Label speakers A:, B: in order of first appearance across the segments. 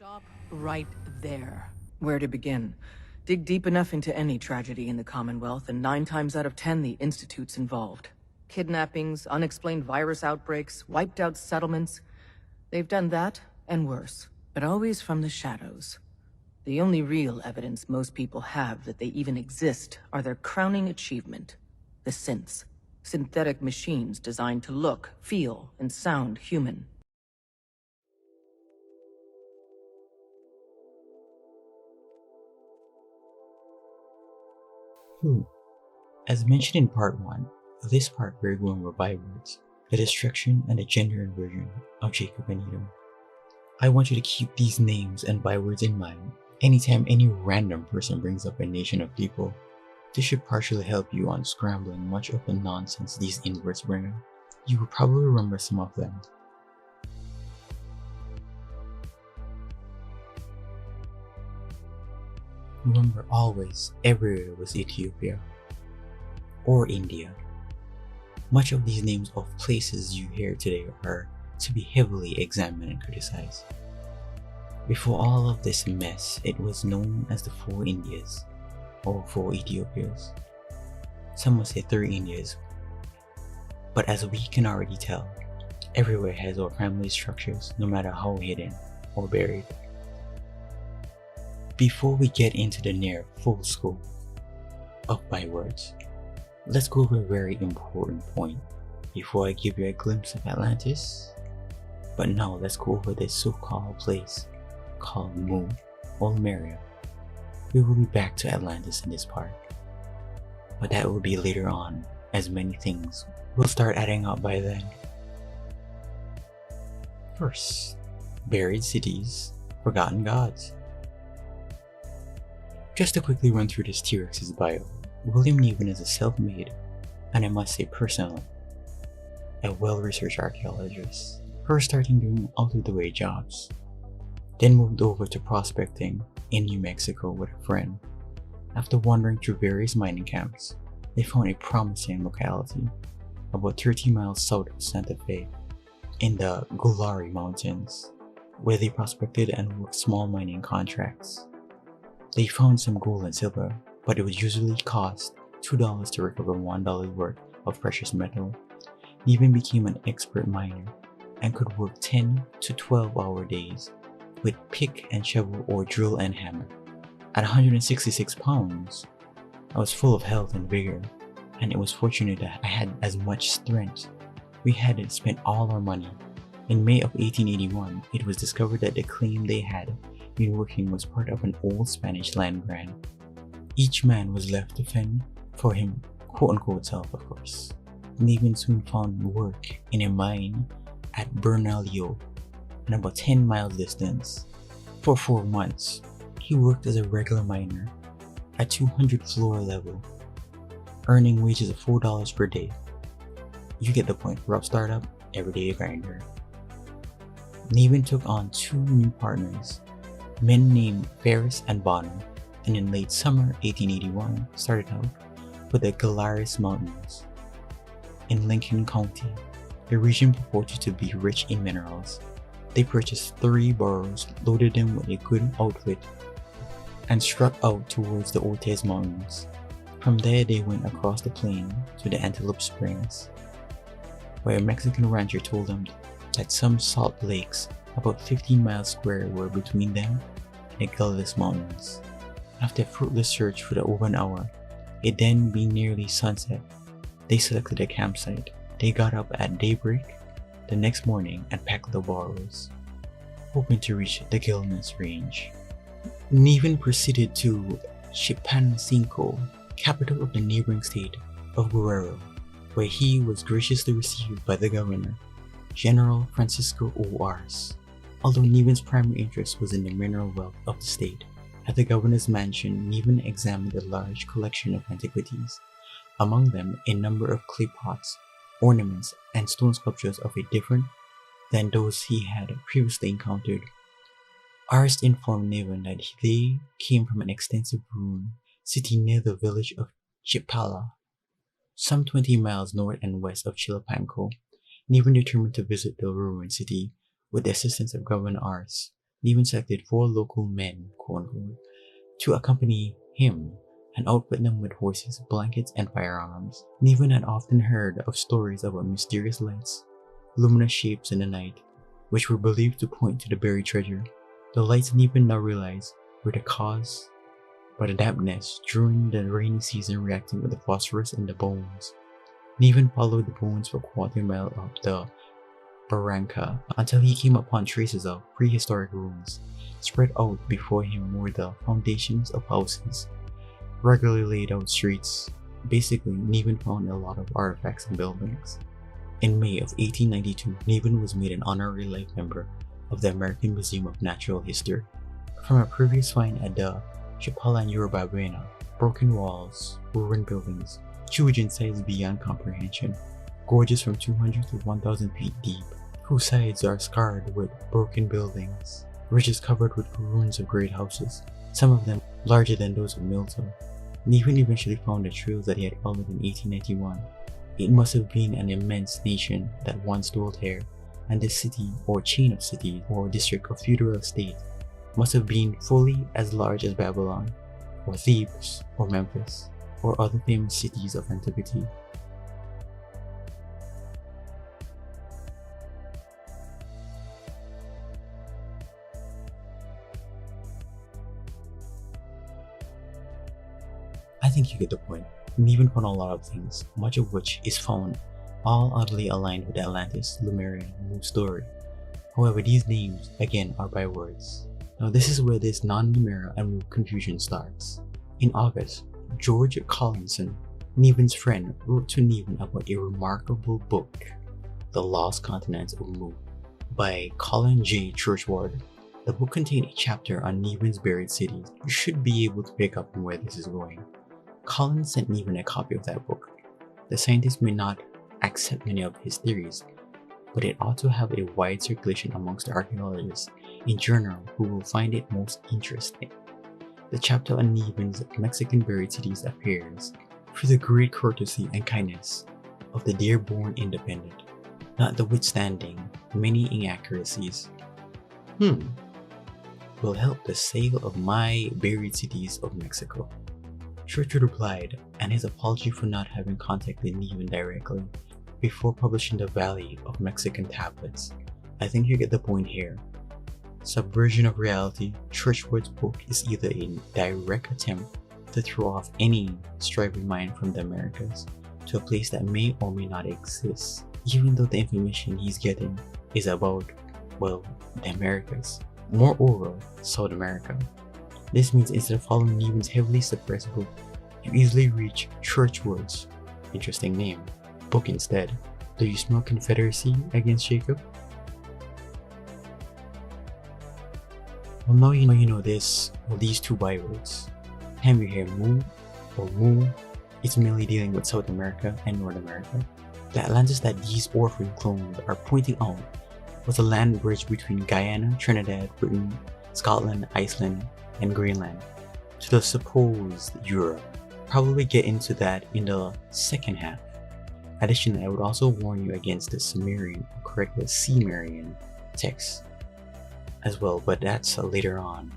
A: Stop right there. Where to begin? Dig deep enough into any tragedy in the Commonwealth, and 9 times out of 10 the Institute's involved. Kidnappings, unexplained virus outbreaks, wiped out settlements. They've done that, and worse. But always from the shadows. The only real evidence most people have that they even exist are their crowning achievement. The synths. Synthetic machines designed to look, feel, and sound human.
B: Who? As mentioned in part 1, this part we're going over Bywords, the destruction and the gender inversion of Jacob and Edom. I want you to keep these names and bywords in mind anytime any random person brings up a nation of people. This should partially help you on scrambling much of the nonsense these inverts bring up. You will probably remember some of them. Remember always, everywhere was Ethiopia or India. Much of these names of places you hear today are to be heavily examined and criticized. Before all of this mess, it was known as the 4 Indias or 4 Ethiopias. Some would say 3 Indias, but as we can already tell, everywhere has our family structures, no matter how hidden or buried. Before we get into the near full scope of Bywords, let's go over a very important point before I give you a glimpse of Atlantis. But now let's go over this so-called place called Mu or Lemuria. We will be back to Atlantis in this part, but that will be later on, as many things will start adding up by then. First, buried cities, forgotten gods. Just to quickly run through this T-Rex's bio, William Niven is a self-made, and I must say personally, a well-researched archaeologist, first starting doing out-of-the-way jobs, then moved over to prospecting in New Mexico with a friend. After wandering through various mining camps, they found a promising locality about 30 miles south of Santa Fe in the Gulari Mountains, where they prospected and worked small mining contracts. They found some gold and silver, but it would usually cost $2 to recover $1 worth of precious metal. Niven became an expert miner and could work 10 to 12-hour days with pick and shovel or drill and hammer. At 166 pounds, I was full of health and vigor, and it was fortunate that I had as much strength. We hadn't spent all our money. In May of 1881, it was discovered that the claim they had been working was part of an old Spanish land grant. Each man was left to fend for him, quote-unquote self, of course. Niven soon found work in a mine at Bernalillo, an about 10 miles distance. For 4 months, he worked as a regular miner at 200 floor level, earning wages of $4 per day. You get the point. Rough startup, everyday grinder. Niven took on 2 new partners, men named Ferris and Bonner, and in late summer 1881 started out with the Galaris Mountains in Lincoln County. The region purported to be rich in minerals. They purchased 3 burros, loaded them with a good outfit, and struck out towards the Ortez Mountains. From there they went across the plain to the Antelope Springs, where a Mexican rancher told them that some salt lakes about 15 miles square were between them and the Gillis Mountains. After a fruitless search for over an hour, it then being nearly sunset, they selected a campsite. They got up at daybreak the next morning and packed the burros, hoping to reach the Gillis Range. Niven proceeded to Chilpancingo, capital of the neighboring state of Guerrero, where he was graciously received by the governor, General Francisco O. Arce. Although Niven's primary interest was in the mineral wealth of the state, at the governor's mansion, Niven examined a large collection of antiquities, among them a number of clay pots, ornaments, and stone sculptures of a different than those he had previously encountered. Arce informed Niven that they came from an extensive ruin city near the village of Chipala, some 20 miles north and west of Chilpancingo. Niven determined to visit the ruined city with the assistance of Governor Arce. Niven selected 4 local men, quote unquote, to accompany him and outfit them with horses, blankets, and firearms. Niven had often heard of stories about mysterious lights, luminous shapes in the night, which were believed to point to the buried treasure. The lights Niven now realized were the cause by the dampness during the rainy season reacting with the phosphorus in the bones. Niven followed the bones for a quarter mile up the barranca until he came upon traces of prehistoric ruins. Spread out before him were the foundations of houses, regularly laid out streets. Basically, Niven found a lot of artifacts and buildings. In May of 1892, Niven was made an honorary life member of the American Museum of Natural History. From a previous find at the Chapalan Yoruba Buena, broken walls, ruined buildings, huge in size beyond comprehension, gorges from 200 to 1,000 feet deep, whose sides are scarred with broken buildings, ridges covered with ruins of great houses, some of them larger than those of Milton. Niven eventually found the trails that he had followed in 1891. It must have been an immense nation that once dwelt here, and this city, or chain of cities, or district of feudal state, must have been fully as large as Babylon, or Thebes, or Memphis, or other famous cities of antiquity. I think you get the point. Niven found a lot of things, much of which is found, all oddly aligned with the Atlantis, Lemuria, Mu story. However, these names, again, are bywords. Now this is where this non-Lemuria and Mu confusion starts. In August, George Collinson, Niven's friend, wrote to Niven about a remarkable book, The Lost Continents of Mu, by Colin J. Churchward. The book contained a chapter on Niven's buried cities. You should be able to pick up on where this is going. Colin sent Niven a copy of that book. The scientist may not accept many of his theories, but it ought to have a wide circulation amongst the archaeologists in general who will find it most interesting. The chapter on Niven's Mexican buried cities appears through the great courtesy and kindness of the dear-born independent, notwithstanding many inaccuracies. Will help the sale of my buried cities of Mexico. Churchill replied, and his apology for not having contacted Niven directly before publishing the Valley of Mexican tablets. I think you get the point here. Subversion of reality, Churchward's book is either a direct attempt to throw off any striving mind from the Americas to a place that may or may not exist, even though the information he's getting is about, well, the Americas. Moreover, South America. This means instead of following Niven's heavily suppressed book, you easily reach Churchward's, interesting name, book instead. Do you smell confederacy against Jacob? Well, now you know this, or these two bywords. Time you hear Mu or Mu, it's mainly dealing with South America and North America. The Atlantis that these orphan clones are pointing out was a land bridge between Guyana, Trinidad, Britain, Scotland, Iceland, and Greenland to the supposed Europe. Probably get into that in the second half. Additionally, I would also warn you against the Sumerian, or correctly Sumerian text as well, but that's later on.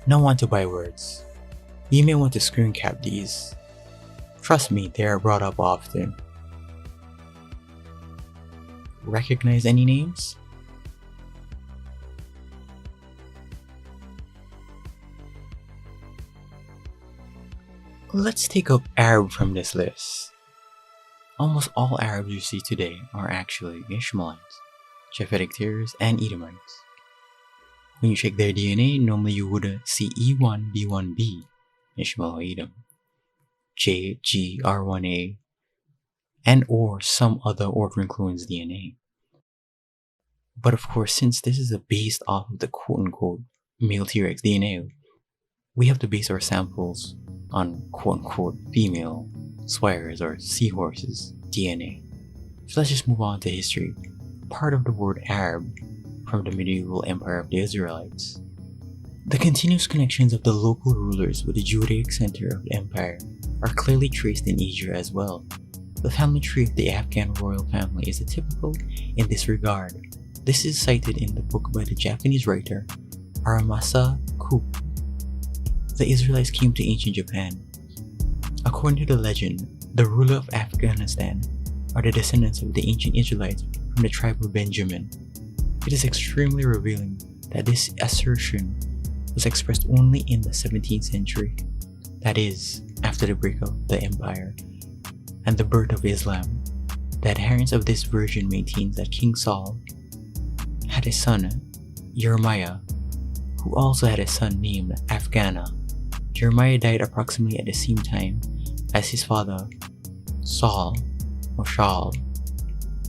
B: Now on to bywords. You may want to screen cap these. Trust me, they are brought up often. Recognize any names? Let's take up Arab from this list. Almost all Arabs you see today are actually Ishmaelites, Japhetic Tyrs, and Edomites. When you check their DNA, normally you would see E1B1B, Ishmael or Edom, JGR1A, and or some other orphan clone's DNA. But of course, since this is based off of the quote-unquote male T-Rex DNA, we have to base our samples on quote-unquote female swires or seahorses DNA. So let's just move on to history. Part of the word Arab from the medieval empire of the Israelites. The continuous connections of the local rulers with the Judaic center of the empire are clearly traced in Asia as well. The family tree of the Afghan royal family is typical in this regard. This is cited in the book by the Japanese writer Aramasa Ku. The Israelites came to ancient Japan. According to the legend, the ruler of Afghanistan are the descendants of the ancient Israelites from the tribe of Benjamin. It is extremely revealing that this assertion was expressed only in the 17th century, that is, after the break of the empire and the birth of Islam. The adherents of this version maintains that King Saul had a son, Jeremiah, who also had a son named Afghana. Jeremiah died approximately at the same time as his father, Saul or Shaul.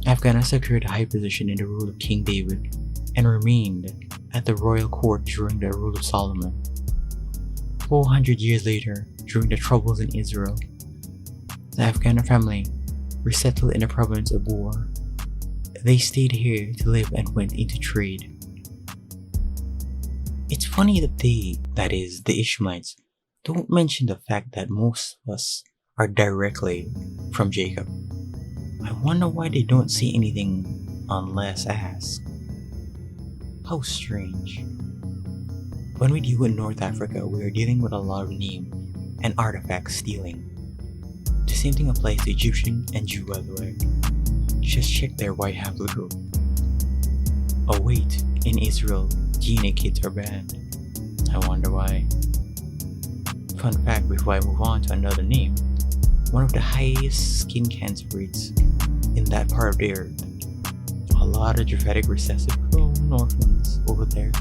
B: Afghana secured a high position in the rule of King David and remained at the royal court during the rule of Solomon. 400 years later, during the troubles in Israel, the Afghana family resettled in the province of Bor. They stayed here to live and went into trade. It's funny that they, that is, the Ishmaelites, don't mention the fact that most of us are directly from Jacob. I wonder why they don't say anything unless asked. How strange. When we deal with North Africa, we are dealing with a lot of name and artifact stealing. The same thing applies to Egyptian and Jew, by the way. Just check their white haplogroup. Oh wait, in Israel, DNA kits are banned. I wonder why. Fun fact before I move on to another name, one of the highest skin cancer rates in that part of the earth. A lot of genetic recessive prone orphans over there.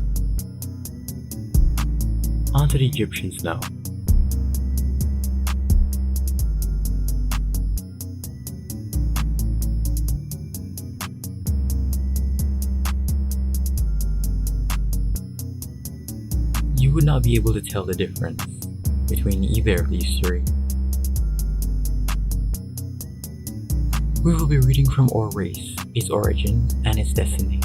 B: On to the Egyptians now. You would not be able to tell the difference between either of these three. We will be reading from our race, its origins, and its destiny.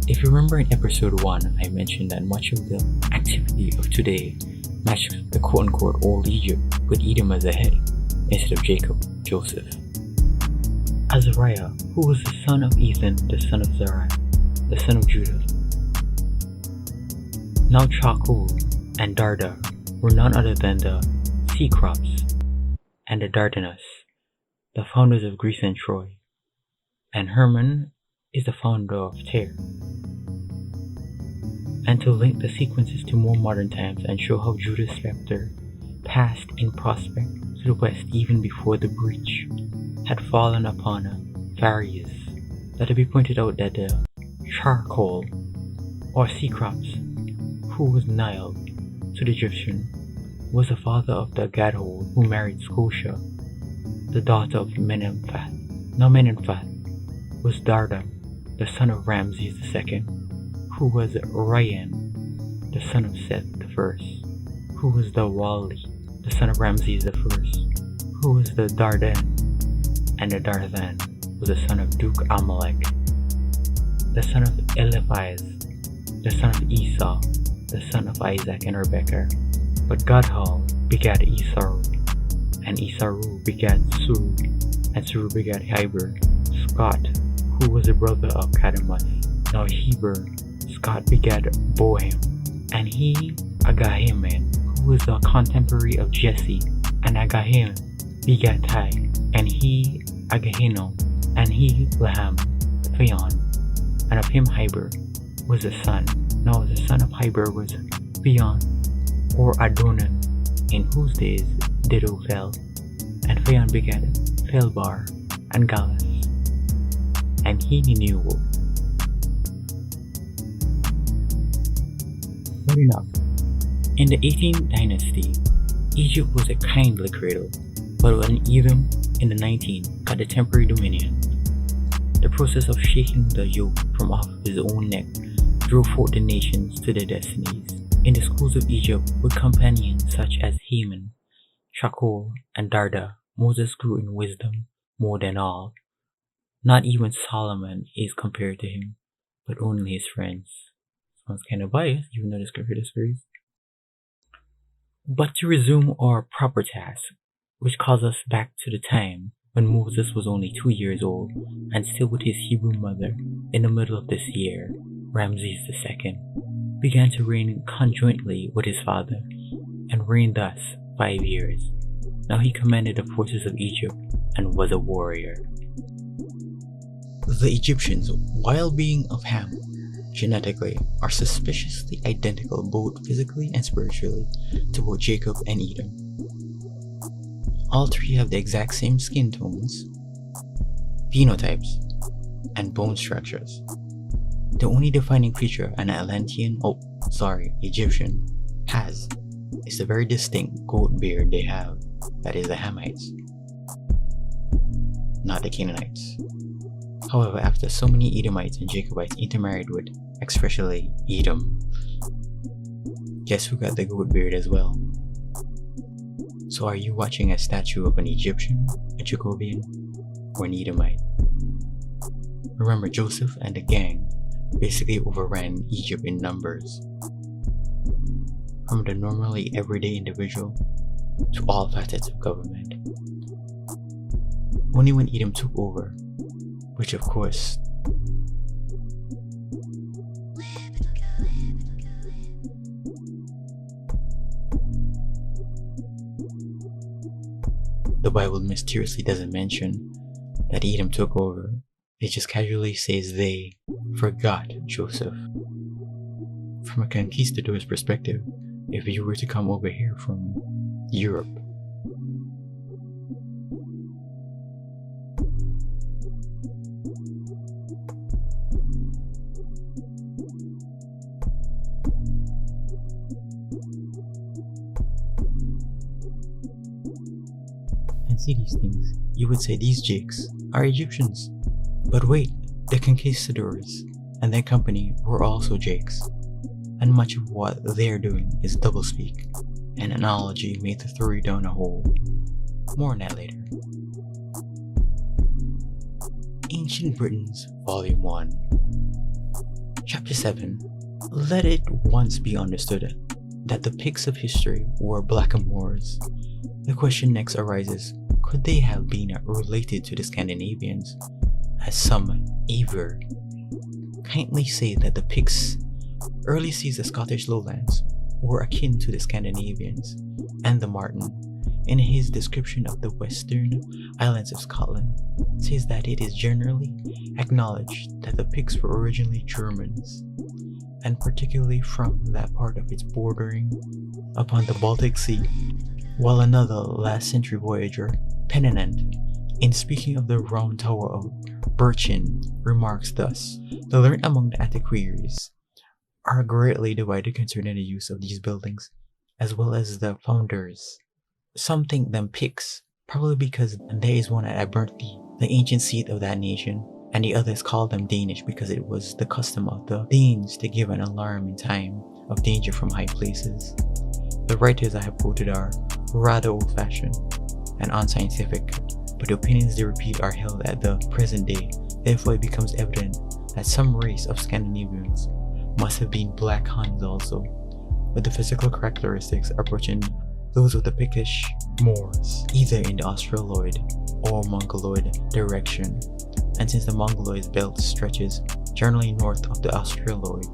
B: If you remember in episode 1, I mentioned that much of the activity of today matches the quote-unquote old Egypt with Edom as a head, instead of Jacob, Joseph. Azariah, who was the son of Ethan, the son of Zerah, the son of Judah. Now Chakul and Darda were none other than the Cecrops and the Dardanus, the founders of Greece and Troy, and Hermon is the founder of Tyre. And to link the sequences to more modern times and show how Judah's scepter passed in prospect to the west even before the breach had fallen upon Varius, let it be pointed out that the Charcoal, or Cecrops, who was Nile to the Egyptian, was the father of the Gadhol who married Scotia, the daughter of Menemphath. Now Menemphath was Dardam, the son of Ramses II, who was Ryan, the son of Seth I, who was the Wali, the son of Ramses I, who was the Dardan, and the Darthan was the son of Duke Amalek, the son of Eliphaz, the son of Esau, the son of Isaac and Rebekah. But Gadhal begat Esaru, and Esaru begat Suru, and Suru begat Heber, Scott, who was the brother of Cadamus. Now Heber, Scott begat Bohem, and he Agahiman, who was the contemporary of Jesse, and Agahim begat Tai, and he Agahino, and he Laham, Theon, and of him Heber was a son. Now the son of Heber was Theon, or Adonan, in whose days Dido fell, and Theon begat Felbar and Gallus, and he knew. But enough. In the 18th dynasty, Egypt was a kindly cradle, but when Edom in the 19th got the temporary dominion, the process of shaking the yoke from off his own neck drove forth the nations to their destinies. In the schools of Egypt, with companions such as Haman, Shakol, and Darda, Moses grew in wisdom more than all. Not even Solomon is compared to him, but only his friends. Sounds kind of biased, even though the scripture disagrees. But to resume our proper task, which calls us back to the time when Moses was only 2 years old and still with his Hebrew mother. In the middle of this year, Ramses II began to reign conjointly with his father and reigned thus 5 years. Now he commanded the forces of Egypt and was a warrior. The Egyptians, while being of Ham genetically, are suspiciously identical both physically and spiritually to both Jacob and Edom. All three have the exact same skin tones, phenotypes, and bone structures. The only defining feature an Egyptian has is the very distinct goat beard they have, that is the Hamites, not the Canaanites. However, after so many Edomites and Jacobites intermarried with, especially Edom, guess who got the goat beard as well? So are you watching a statue of an Egyptian, a Jacobian, or an Edomite? Remember, Joseph and the gang basically overran Egypt in numbers, from the normally everyday individual to all facets of government. Only when Edom took over, which of course the Bible mysteriously doesn't mention that Edom took over. It just casually says they forgot Joseph. From a conquistador's perspective, if you were to come over here from Europe, and see these things, you would say these jakes are Egyptians. But wait, the conquistadors and their company were also jakes, and much of what they're doing is doublespeak, an analogy made to throw you down a hole. More on that later. Ancient Britons, Volume 1, Chapter 7. Let it once be understood that the Picts of history were blackamoors. The question next arises, could they have been related to the Scandinavians, as some aver kindly say that the Picts early sees the Scottish lowlands were akin to the Scandinavians, and the Martin, in his description of the western islands of Scotland, says that it is generally acknowledged that the Picts were originally Germans, and particularly from that part of its bordering upon the Baltic Sea, while another last century voyager, Pennant, in speaking of the Round Tower of Birchen, remarks thus: the learned among the antiquaries are greatly divided concerning the use of these buildings, as well as the founders. Some think them Picts, probably because there is one at Aberthy, the ancient seat of that nation, and the others call them Danish because it was the custom of the Danes to give an alarm in time of danger from high places. The writers I have quoted are rather old-fashioned and unscientific, but the opinions they repeat are held at the present day. Therefore, it becomes evident that some race of Scandinavians must have been Black Huns also, with the physical characteristics approaching those of the Pictish Moors, either in the Australoid or Mongoloid direction. And since the Mongoloid belt stretches generally north of the Australoid,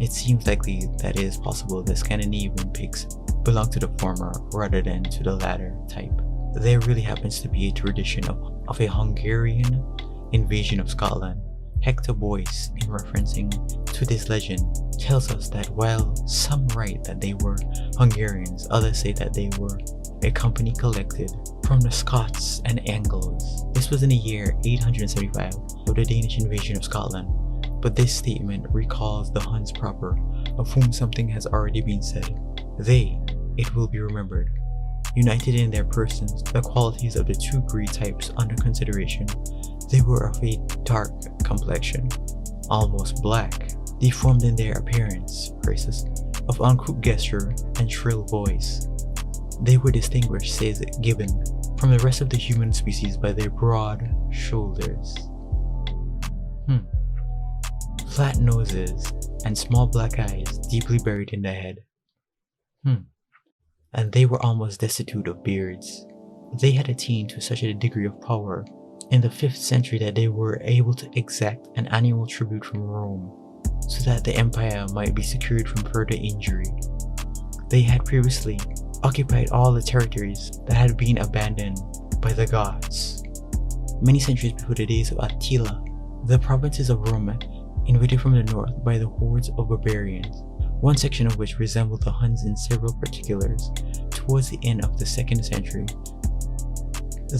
B: it seems likely that it is possible the Scandinavian Picts belong to the former rather than to the latter type. There really happens to be a tradition of a Hungarian invasion of Scotland. Hector Boyce, in referencing to this legend, tells us that while some write that they were Hungarians, others say that they were a company collected from the Scots and Anglos. This was in the year 875 of the Danish invasion of Scotland, but this statement recalls the Huns proper, of whom something has already been said. They, it will be remembered, united in their persons the qualities of the two Greek types under consideration. They were of a dark complexion, almost black, deformed in their appearance, races, of uncouth gesture and shrill voice. They were distinguished, says Gibbon, from the rest of the human species by their broad shoulders, flat noses, and small black eyes deeply buried in the head. And they were almost destitute of beards. They had attained to such a degree of power in the 5th century that they were able to exact an annual tribute from Rome so that the empire might be secured from further injury. They had previously occupied all the territories that had been abandoned by the Goths. Many centuries before the days of Attila, the provinces of Rome invaded from the north by the hordes of barbarians, one section of which resembled the Huns in several particulars. Towards the end of the 2nd century,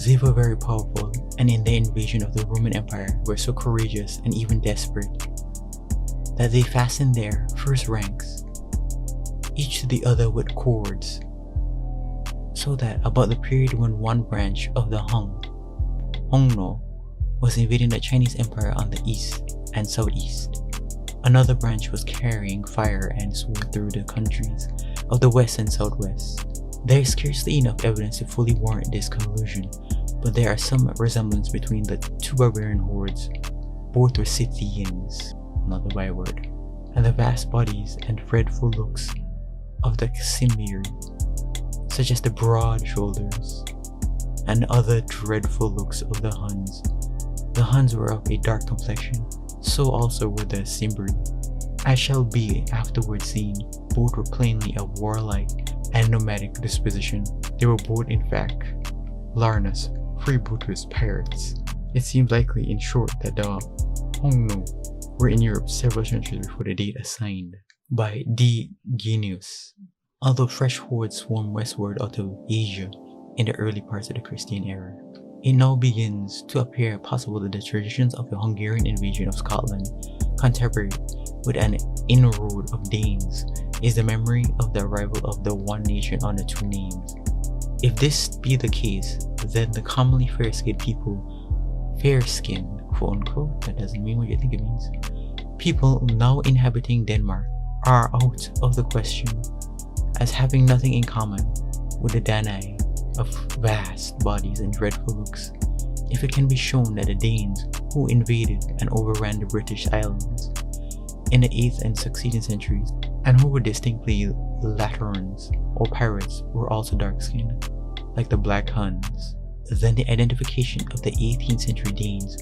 B: they were very powerful, and in their invasion of the Roman Empire were so courageous and even desperate that they fastened their first ranks, each to the other with cords, so that about the period when one branch of the Hongno, was invading the Chinese Empire on the east and southeast, another branch was carrying fire and sword through the countries of the west and southwest. There is scarcely enough evidence to fully warrant this conclusion, but there are some resemblance between the two barbarian hordes. Both were Scythians, another byword, and the vast bodies and dreadful looks of the Cimmeri, such as the broad shoulders, and other dreadful looks of the Huns. The Huns were of a dark complexion, so also were the Cimmeri. As shall be afterwards seen, both were plainly of warlike and nomadic disposition. They were both in fact Larnus, freebooters, pirates. It seems likely, in short, that the Hongno were in Europe several centuries before the date assigned by D. Genius, although fresh hordes swarmed westward out of Asia in the early parts of the Christian era. It now begins to appear possible that the traditions of the Hungarian invasion of Scotland, contemporary with an inroad of Danes, is the memory of the arrival of the one nation under two names. If this be the case, then the commonly fair-skinned people, fair-skinned, quote-unquote, that doesn't mean what you think it means, people now inhabiting Denmark are out of the question, as having nothing in common with the Danai of vast bodies and dreadful looks. If it can be shown that the Danes who invaded and overran the British Islands in the 8th and succeeding centuries, and who were distinctly Laterans or pirates, were also dark-skinned, like the Black Huns, then the identification of the 18th century Danes,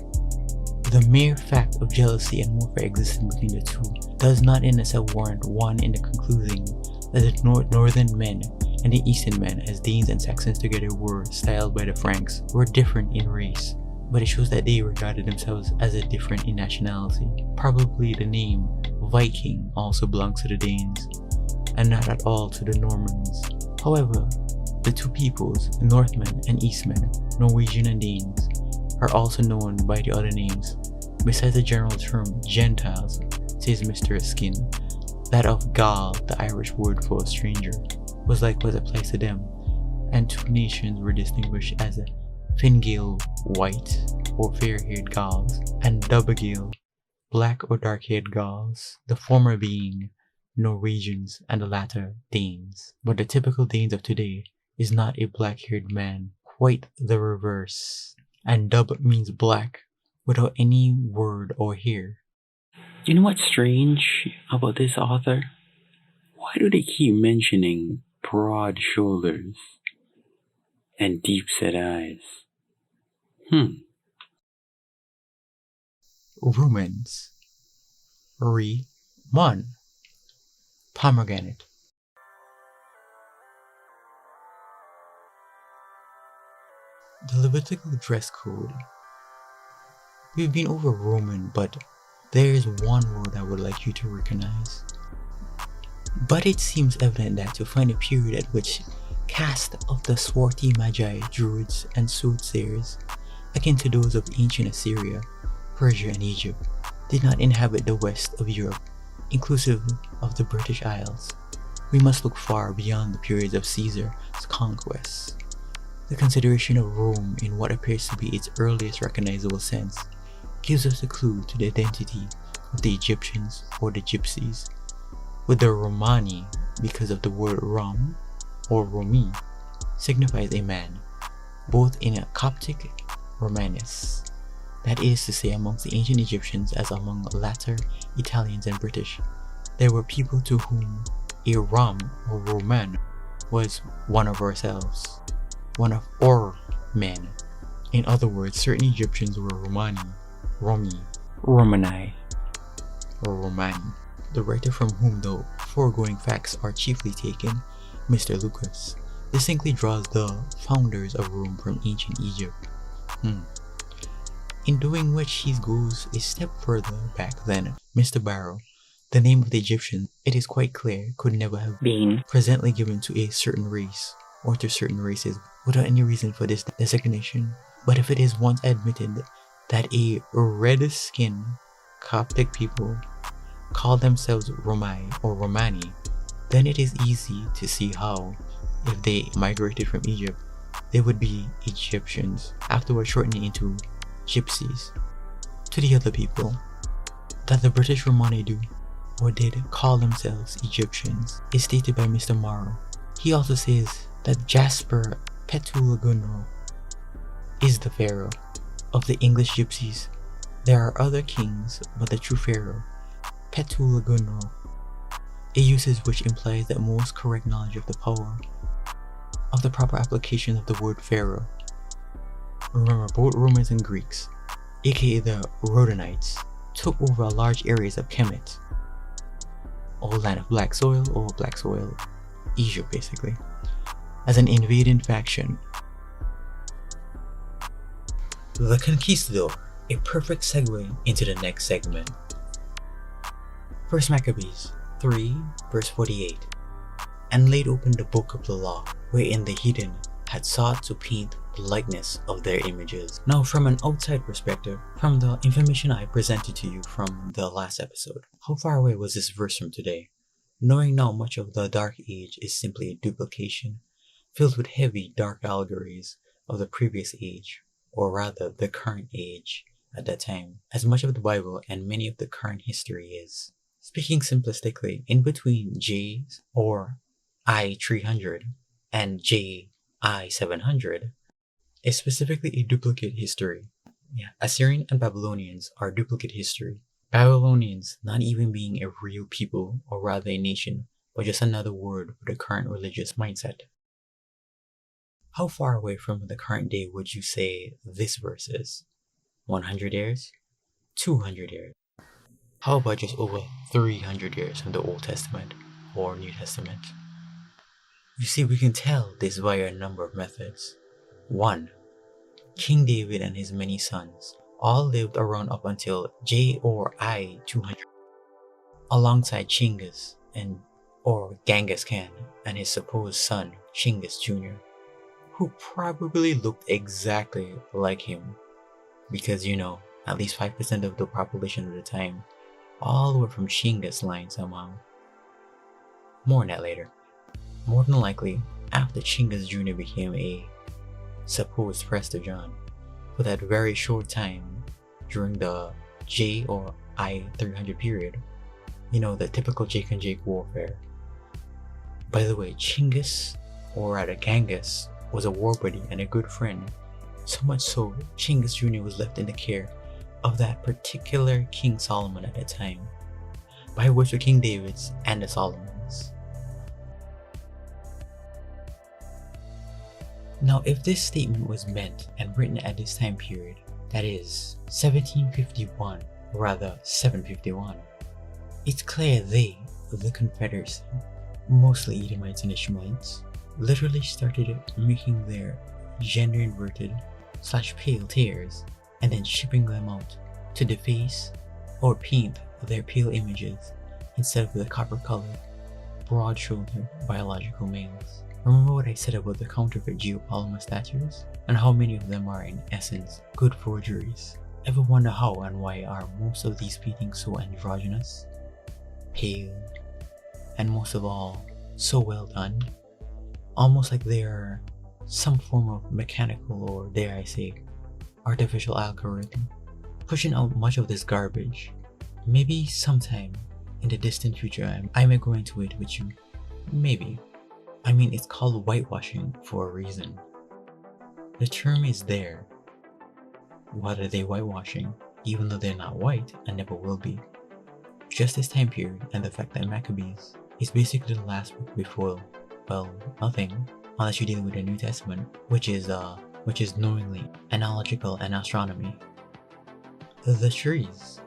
B: the mere fact of jealousy and warfare existing between the two, does not in itself warrant one in the concluding that the northern men and the eastern men, as Danes and Saxons together were styled by the Franks, were different in race, but it shows that they regarded themselves as a different in nationality. Probably the name Viking also belongs to the Danes, and not at all to the Normans. However, the two peoples, Northmen and Eastmen, Norwegian and Danes, are also known by the other names. Besides the general term Gentiles, says Mr. Skin, that of Gael, the Irish word for a stranger, was likewise applied to them, and two nations were distinguished as a Fingale, white or fair-haired Gauls, and Dubagale, black or dark-haired Gauls, the former being Norwegians and the latter Danes. But the typical Danes of today is not a black-haired man, quite the reverse, and Dub means black without any word or hair.
C: You know what's strange about this author? Why do they keep mentioning broad shoulders and deep-set eyes?
B: Rumens. Mon. Pomegranate. The Levitical dress code. We've been over Roman, but there is one word I would like you to recognize. But it seems evident that to find a period at which caste of the swarthy magi, druids, and soothsayers, akin to those of ancient Assyria, Persia, and Egypt, did not inhabit the west of Europe, inclusive of the British Isles, we must look far beyond the periods of Caesar's conquests. The consideration of Rome in what appears to be its earliest recognizable sense gives us a clue to the identity of the Egyptians or the Gypsies, with the Romani because of the word Rom or Romi signifies a man, both in a Coptic Romanus, that is to say amongst the ancient Egyptians as among latter Italians and British, there were people to whom a Rom or Roman was one of ourselves. one of Or men. In other words, certain Egyptians were Romi,
C: Romani.
B: or Romani. The writer from whom the foregoing facts are chiefly taken, Mr. Lucas, distinctly draws the founders of Rome from ancient Egypt. In doing which he goes a step further back than Mr. Barrow. The name of the Egyptian, it is quite clear, could never have
C: Bean.
B: presently given to a certain race, or to certain races, without any reason for this designation. But if it is once admitted that a red-skinned Coptic people call themselves Romai or Romani, then it is easy to see how, if they migrated from Egypt, they would be Egyptians, afterwards shortening into Gypsies. To the other people, that the British Romani do, or did, call themselves Egyptians, is stated by Mr. Morrow. He also says that Jasper Petulagunro is the pharaoh of the English Gypsies. There are other kings, but the true pharaoh, Petulagunro, a usage which implies the most correct knowledge of the power of the proper application of the word pharaoh. Remember, both Romans and Greeks, aka the Rhodonites, took over large areas of Kemet, old land of black soil, or black soil Egypt basically, as an invading faction. The Conquistador, a perfect segue into the next segment. 1 Maccabees 3 verse 48, and laid open the book of the law, wherein the heathen had sought to paint the likeness of their images. Now, from an outside perspective, from the information I presented to you from the last episode, how far away was this verse from today? Knowing now much of the Dark Age is simply a duplication, filled with heavy dark allegories of the previous age, or rather the current age at that time, as much of the Bible and many of the current history is. Speaking simplistically, in between J or I 300 and J I 700 is specifically a duplicate history. Assyrian and Babylonians are duplicate history. Babylonians not even being a real people, or rather a nation, but just another word for the current religious mindset. How far away from the current day would you say this verse is? 100 years? 200 years? How about just over 300 years from the Old Testament or New Testament? You see, we can tell this via a number of methods. 1. King David and his many sons all lived around up until J or I 200, alongside Chinggis or Genghis Khan and his supposed son Chinggis Jr., who probably looked exactly like him, because at least 5% of the population at the time all were from Chinggis line somehow. More on that later. More than likely, after Chinggis Jr. became a supposed Prester John, for that very short time during the J or I 300 period, the typical Jake and Jake warfare. By the way, Chinggis, or rather Genghis, was a war buddy and a good friend, so much so Chinggis Jr. was left in the care of that particular King Solomon at the time, by which were King David's and the Solomons. Now, if this statement was meant and written at this time period, that is 1751, or rather 751, it's clear they, the Confederacy, mostly Edomites and Ishmaelites, literally started making their gender-inverted / pale tears and then shipping them out to deface or paint their pale images instead of the copper-colored, broad-shouldered biological males. Remember what I said about the counterfeit Geopalma statues and how many of them are in essence good forgeries? Ever wonder how and why are most of these paintings so androgynous, pale, and most of all, so well done? Almost like they are some form of mechanical, or dare I say, artificial algorithm, pushing out much of this garbage. Maybe sometime in the distant future I may go into it with you. Maybe. I mean, it's called whitewashing for a reason. The term is there. What are they whitewashing, even though they're not white and never will be? Just this time period and the fact that Maccabees is basically the last book before, well, nothing, unless you're dealing with the New Testament, which is knowingly analogical and astronomy. The trees.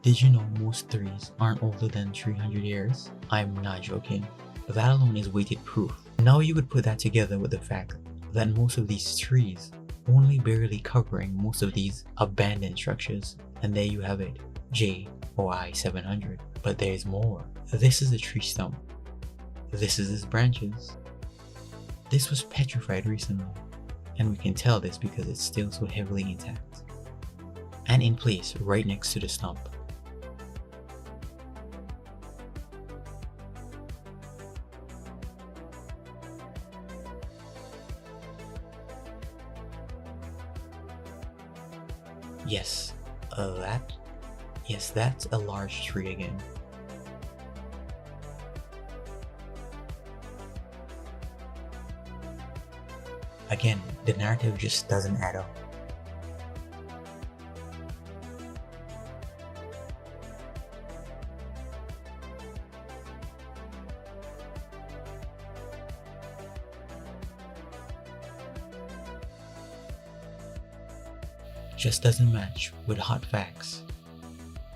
B: Did you know most trees aren't older than 300 years? I'm not joking. That alone is weighted proof. Now you would put that together with the fact that most of these trees only barely covering most of these abandoned structures, and there you have it, JOI 700. But there's more. This is a tree stump. This is its branches. This was petrified recently, and we can tell this because it's still so heavily intact and in place right next to the stump. Yes, that's a large tree again. Again, the narrative just doesn't add up. Just doesn't match with hot facts,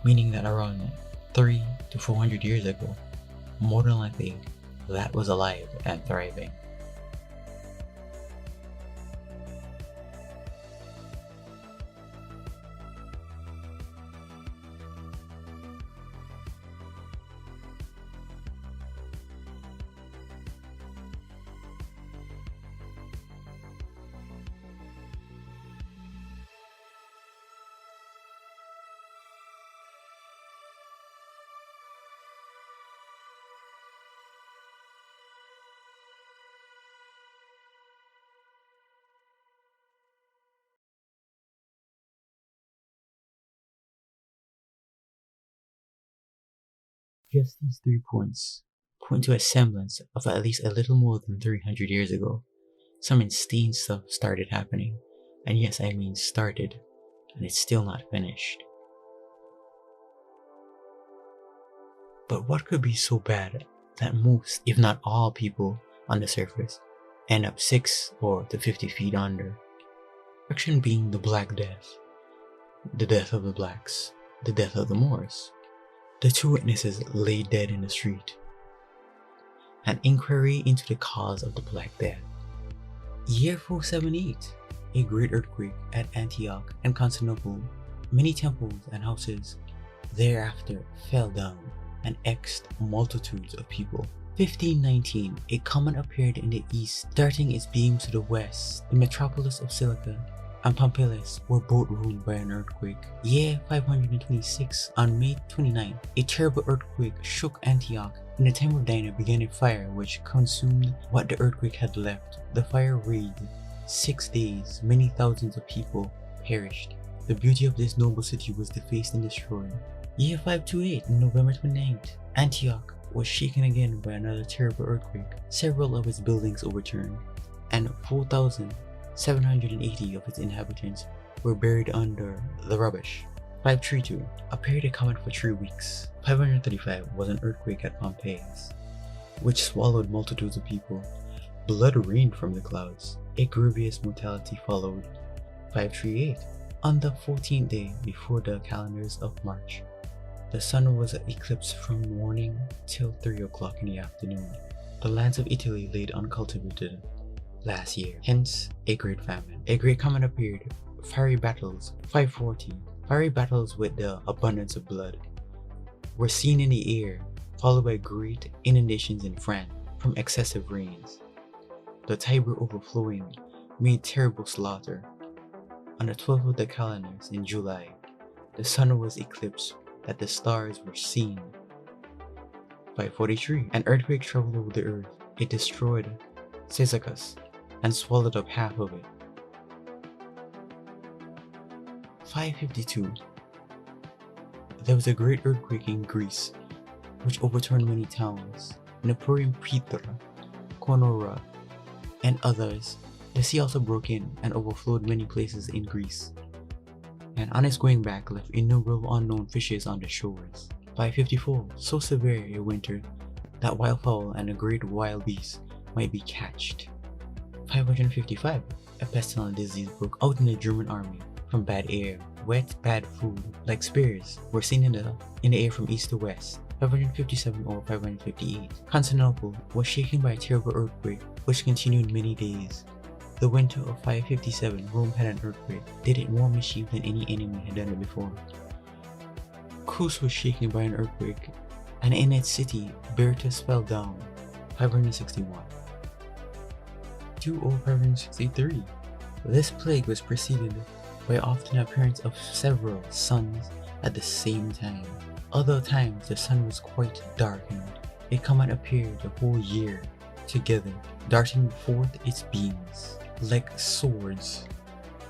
B: meaning that around 300 to 400 years ago, more than likely, that was alive and thriving. Just these 3 points point to a semblance of at least a little more than 300 years ago. Some insane stuff started happening, and yes, I mean started, and it's still not finished. But what could be so bad that most, if not all people on the surface end up 6 or to 50 feet under? Friction being the Black Death, the death of the blacks, the death of the Moors. The 2 witnesses lay dead in the street. An inquiry into the cause of the Black Death. Year 478, a great earthquake at Antioch and Constantinople. Many temples and houses thereafter fell down and exed multitudes of people. 1519, a comet appeared in the east, darting its beam to the west. The metropolis of Silica and Pompeii were both ruined by an earthquake. Year 526, on May 29, a terrible earthquake shook Antioch. In the time of Dinah began a fire which consumed what the earthquake had left. The fire raged 6 days, many thousands of people perished. The beauty of this noble city was defaced and destroyed. Year 528, November 29th, Antioch was shaken again by another terrible earthquake. Several of its buildings overturned, and 4,780 of its inhabitants were buried under the rubbish. 532, appeared a comet for 3 weeks. 535 was an earthquake at Pompeii, which swallowed multitudes of people. Blood rained from the clouds. A grievous mortality followed. 538, on the 14th day before the calendars of March, the sun was eclipsed from morning till 3 o'clock in the afternoon. The lands of Italy laid uncultivated last year, hence a great famine. A great comet appeared. Fiery battles. 540. Fiery battles with the abundance of blood were seen in the air, followed by great inundations in France from excessive rains. The Tiber overflowing made terrible slaughter. On the 12th of the calendars in July, the sun was eclipsed that the stars were seen. 543. An earthquake traveled over the earth. It destroyed Cyzicus and swallowed up half of it. 552. There was a great earthquake in Greece, which overturned many towns. Neporium Petra, Konora, and others. The sea also broke in and overflowed many places in Greece, and on its going back left innumerable unknown fishes on the shores. 554. So severe a winter that wildfowl and a great wild beast might be catched. 555. A pestilent disease broke out in the German army from bad air. Wet, bad food, like spears, were seen in the air from east to west. 557 or 558. Constantinople was shaken by a terrible earthquake which continued many days. The winter of 557, Rome had an earthquake, did it more mischief than any enemy had done it before. Kos was shaken by an earthquake, and in its city, Berytus fell down. 561. 563. This plague was preceded by often appearance of several suns at the same time. Other times the sun was quite darkened. A comet appeared the whole year together, darting forth its beams like swords.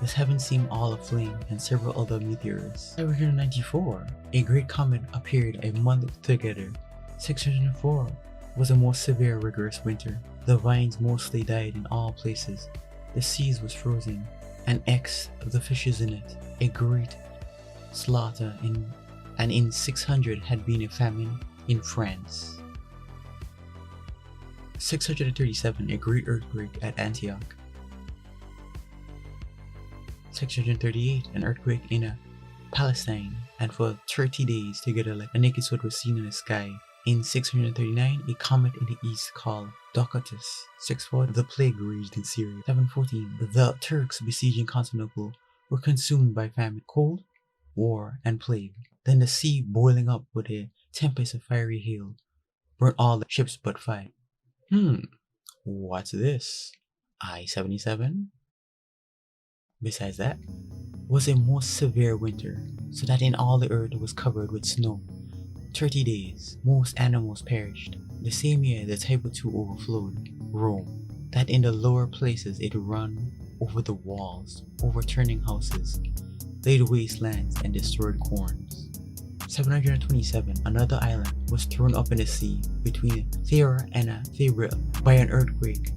B: The heavens seemed all aflame, and several other meteors. 594. A great comet appeared a month together. 604 was a more severe, rigorous winter. The vines mostly died in all places. The seas was frozen, and the fishes in it. A great slaughter and in 600 had been a famine in France. 637. A great earthquake at Antioch. 638. An earthquake in Palestine, and for 30 days together like a naked sword was seen in the sky. In 639, a comet in the east called Docatus. 640. The plague raged in Syria. 714. The Turks besieging Constantinople were consumed by famine, cold, war, and plague. Then the sea, boiling up with a tempest of fiery hail, burnt all the ships but 5. What's this? I-77? Besides that, was a most severe winter, so that in all the earth was covered with snow. 30 days, most animals perished. The same year the Tiber II overflowed Rome, that in the lower places it ran over the walls, overturning houses, laid waste lands, and destroyed corns. 727. Another island was thrown up in the sea between Thera and Thebra by an earthquake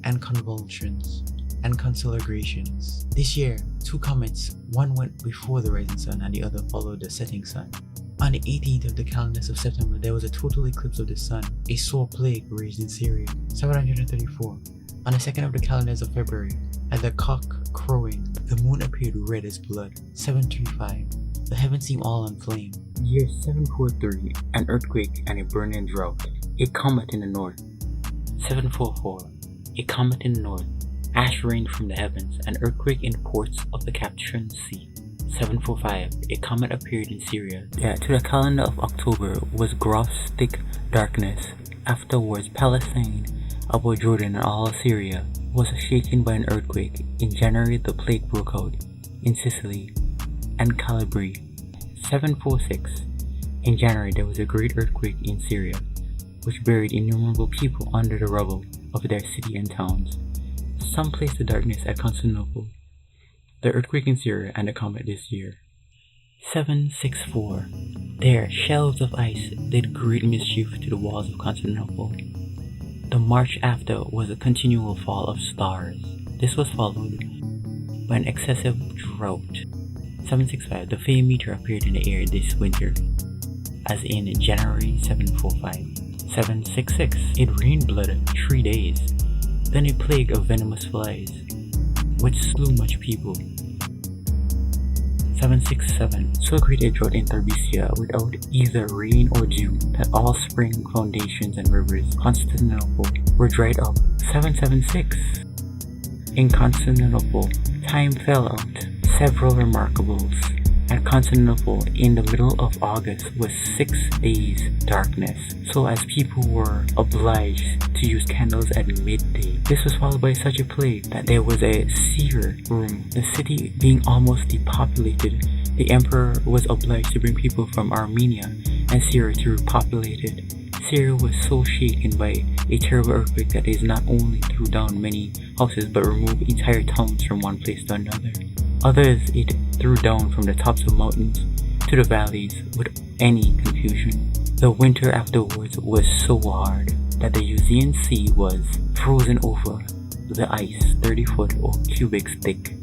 B: and convulsions and conflagrations. This year, 2 comets, one went before the rising sun and the other followed the setting sun. On the 18th of the calendars of September, there was a total eclipse of the sun. A sore plague raged in Syria. 734. On the 2nd of the calendars of February, at the cock crowing, the moon appeared red as blood. 735. The heavens seemed all on flame.
C: Year 743, an earthquake and a burning drought. A comet in the north. 744, a comet in the north. Ash rained from the heavens, an earthquake in ports of the Caspian Sea. 745, a comet appeared in Syria. To the calendar of October was gross thick darkness. Afterwards, Palestine, about Jordan and all Syria, was shaken by an earthquake. In January, the plague broke out in Sicily and Calabria. 746, in January, there was a great earthquake in Syria, which buried innumerable people under the rubble of their city and towns. Some placed the darkness at Constantinople, the earthquake in Syria, and the comet this year. 764. There, shelves of ice did great mischief to the walls of Constantinople. The March after was a continual fall of stars. This was followed by an excessive drought. 765. The famed meteor appeared in the air this winter, as in January 745. 766. It rained blood 3 days. Then a plague of venomous flies, which slew much people. 767. So great a drought in Tarbisia, without either rain or dew, that all spring fountains and rivers, Constantinople, were dried up. 776. In Constantinople, time fell out. Several remarkables. At Constantinople, in the middle of August, was 6 days darkness, so as people were obliged to use candles at midday. This was followed by such a plague that there was a seer room. The city being almost depopulated, the emperor was obliged to bring people from Armenia and Syria to repopulate it. Syria was so shaken by a terrible earthquake that it not only threw down many houses but removed entire towns from one place to another. Others it threw down from the tops of mountains to the valleys with any confusion. The winter afterwards was so hard that the Euxine Sea was frozen over the ice 30 foot or cubics thick.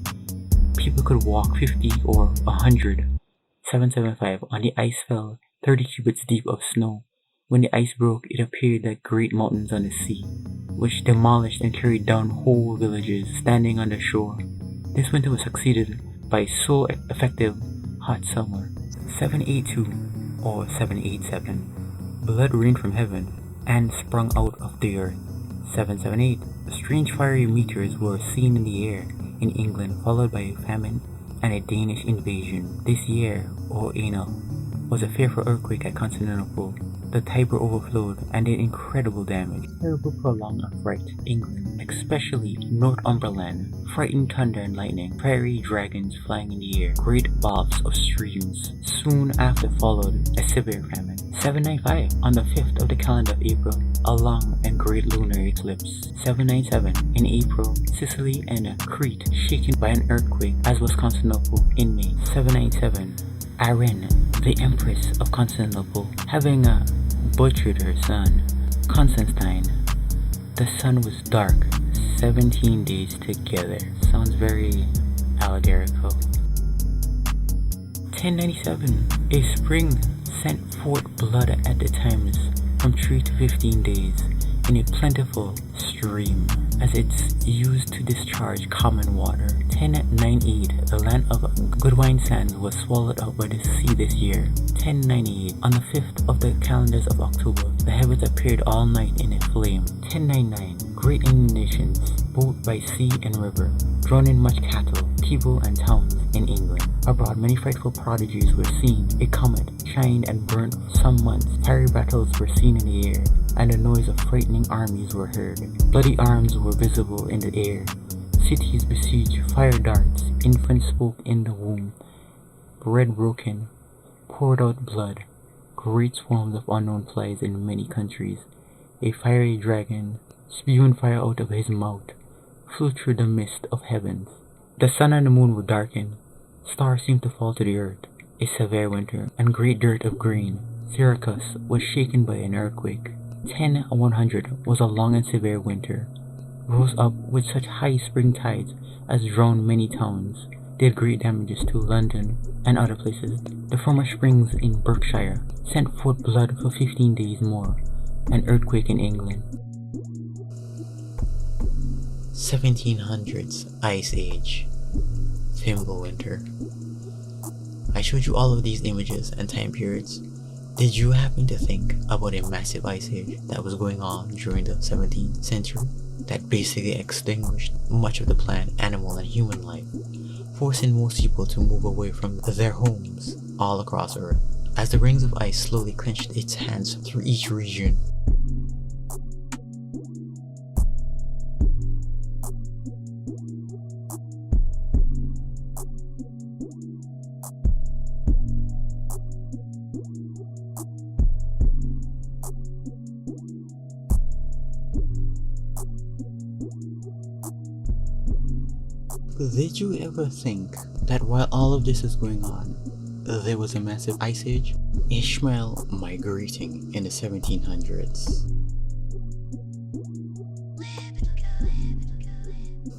C: People could walk 50 or 100. 775. On the ice fell 30 cubits deep of snow. When the ice broke, it appeared like great mountains on the sea. which demolished and carried down whole villages standing on the shore. This winter was succeeded by a so effective hot summer. 782 or 787. Blood rained from heaven and sprung out of the earth. 778. Strange fiery meteors were seen in the air in England, followed by a famine and a Danish invasion. This year, or Anal, was a fearful earthquake at Constantinople. The Tiber overflowed and did incredible damage. Terrible prolonged affright England, especially Northumberland. Frightened thunder and lightning, prairie dragons flying in the air, great baths of streams. Soon after followed a severe famine. 795. On the 5th of the calendar of April, a long and great lunar eclipse. 797. In April, Sicily and Crete shaken by an earthquake, as was Constantinople in May. 797. Irene, the Empress of Constantinople, having butchered her son, Constantine. The sun was dark 17 days together. Sounds very allegorical. 1097. A spring sent forth blood at the times from 3 to 15 days in a plentiful stream, as it's used to discharge common water. 1098. The land of Goodwine Sands was swallowed up by the sea this year. 1098. On the 5th of the calendars of October, the heavens appeared all night in a flame. 1099. Great inundations, both by sea and river, drowned in much cattle, people, and towns in England. Abroad, many frightful prodigies were seen. A comet shined and burnt some months. Fiery battles were seen in the air, and the noise of frightening armies were heard. Bloody arms were visible in the air. Cities besieged, fire darts, infants spoke in the womb, bread broken, poured out blood, great swarms of unknown flies in many countries. A fiery dragon, spewing fire out of his mouth, flew through the mist of heavens. The sun and the moon were darkened, stars seemed to fall to the earth. A severe winter, and great dearth of grain. Syracuse was shaken by an earthquake. 10-100 was a long and severe winter, rose up with such high spring tides as drowned many towns, did great damages to London and other places. The former springs in Berkshire sent forth blood for 15 days more, an earthquake in England.
B: 1700s Ice Age, Fimbulwinter. I showed you all of these images and time periods. Did you happen to think about a massive ice age that was going on during the 17th century that basically extinguished much of the plant, animal, and human life, forcing most people to move away from their homes all across Earth, as the rings of ice slowly clenched its hands through each region? Did you ever think that while all of this is going on, there was a massive ice age? Ishmael migrating in the 1700s.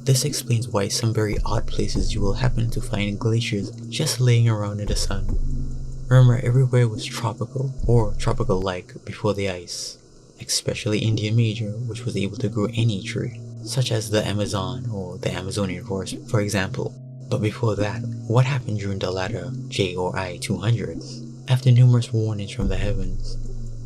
B: This explains why some very odd places you will happen to find glaciers just laying around in the sun. Remember, everywhere was tropical or tropical-like before the ice, especially India Major, which was able to grow any tree, such as the Amazon or the Amazonian forest, for example. But before that, what happened during the latter J or I 200s? After numerous warnings from the heavens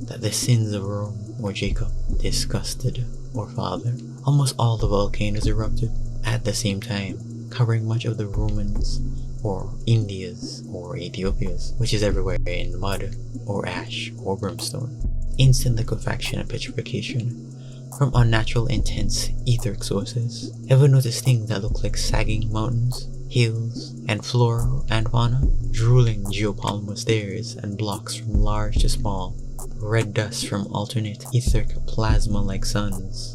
B: that the sins of Rome or Jacob disgusted or father, almost all the volcanoes erupted at the same time, covering much of the Romans or Indias or Ethiopias, which is everywhere in mud or ash or brimstone. Instant liquefaction and petrification from unnatural intense etheric sources. Ever notice things that look like sagging mountains, hills, and flora and fauna? Drooling geopalmar stairs and blocks from large to small. Red dust from alternate etheric plasma like suns.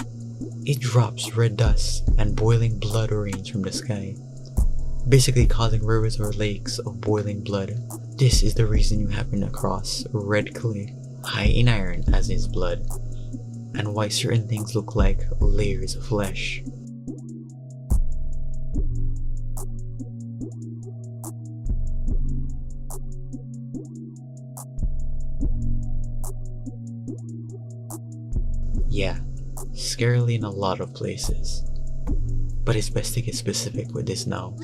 B: It drops red dust and boiling blood rains from the sky, basically causing rivers or lakes of boiling blood. This is the reason you happen across red clay, high in iron as is blood, and why certain things look like layers of flesh. Yeah, scarily in a lot of places. But it's best to get specific with this now.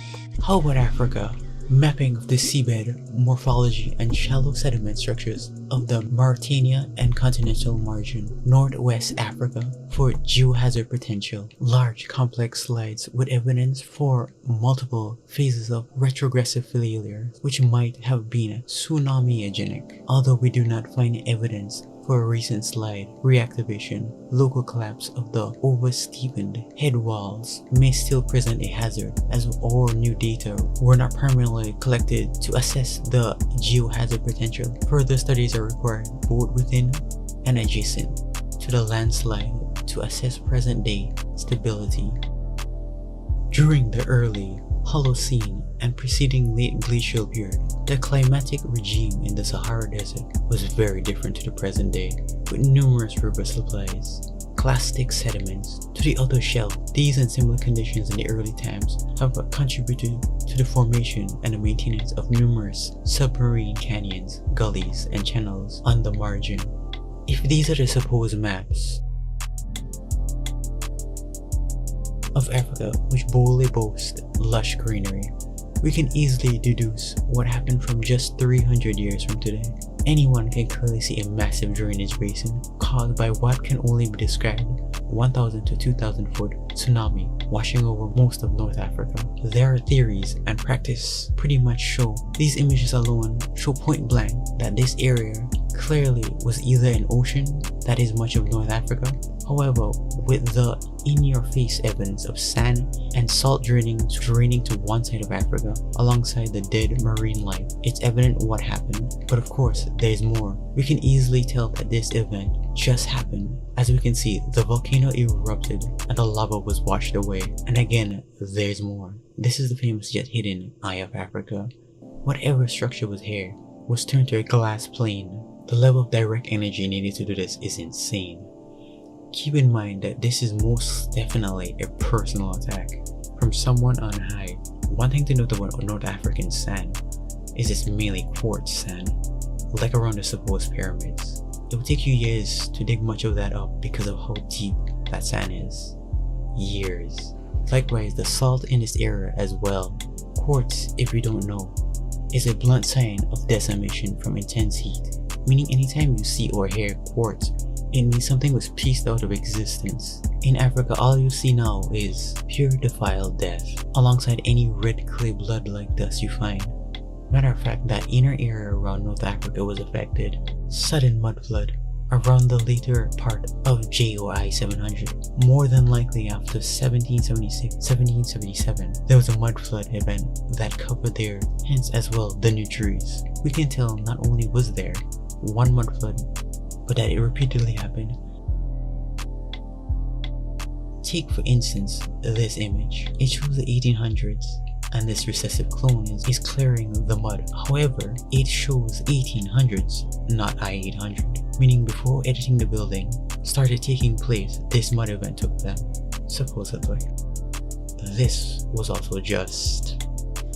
B: How about Africa? Mapping of the seabed, morphology, and shallow sediment structures of the Mauritania and continental margin, Northwest Africa, for geohazard potential. Large complex slides with evidence for multiple phases of retrogressive failure, which might have been tsunami-agenic, although we do not find evidence for a recent slide reactivation. Local collapse of the over-steepened head walls may still present a hazard, as our new data were not permanently collected to assess the geohazard potential. Further studies are required both within and adjacent to the landslide to assess present-day stability. During the early Holocene and preceding late glacial period, the climatic regime in the Sahara Desert was very different to the present day, with numerous river supplies, clastic sediments to the outer shelf. These and similar conditions in the early times have contributed to the formation and the maintenance of numerous submarine canyons, gullies, and channels on the margin. If these are the supposed maps of Africa, which boldly boast lush greenery, we can easily deduce what happened from just 300 years from today. Anyone can clearly see a massive drainage basin caused by what can only be described 1,000 to 2,000 foot tsunami washing over most of North Africa. There are theories and practice pretty much show, these images alone show point blank that this area clearly was either an ocean, that is much of North Africa. However, with the in-your-face evidence of sand and salt draining to one side of Africa alongside the dead marine life, it's evident what happened. But of course, there's more. We can easily tell that this event just happened. As we can see, the volcano erupted and the lava was washed away. And again, there's more. This is the famous yet hidden Eye of Africa. Whatever structure was here was turned to a glass plane. The level of direct energy needed to do this is insane. Keep in mind that this is most definitely a personal attack from someone on high. One thing to note about North African sand is it's mainly quartz sand, like around the supposed pyramids. It will take you years to dig much of that up because of how deep that sand is. Years. Likewise, the salt in this area as well. Quartz, if you don't know, is a blunt sign of decimation from intense heat, meaning anytime you see or hear quartz, it means something was pieced out of existence. In Africa, all you see now is pure defiled death, alongside any red clay blood like dust you find. Matter of fact, that inner area around North Africa was affected. Sudden mud flood around the later part of JOI 700. More than likely after 1776-1777, there was a mud flood event that covered there, hence as well the new trees. We can tell not only was there one mud flood, but that it repeatedly happened. Take for instance this image. It shows the 1800s and this recessive clone is clearing the mud. However, it shows 1800s, not I-800, meaning before editing the building started taking place, this mud event took them, supposedly. This was also just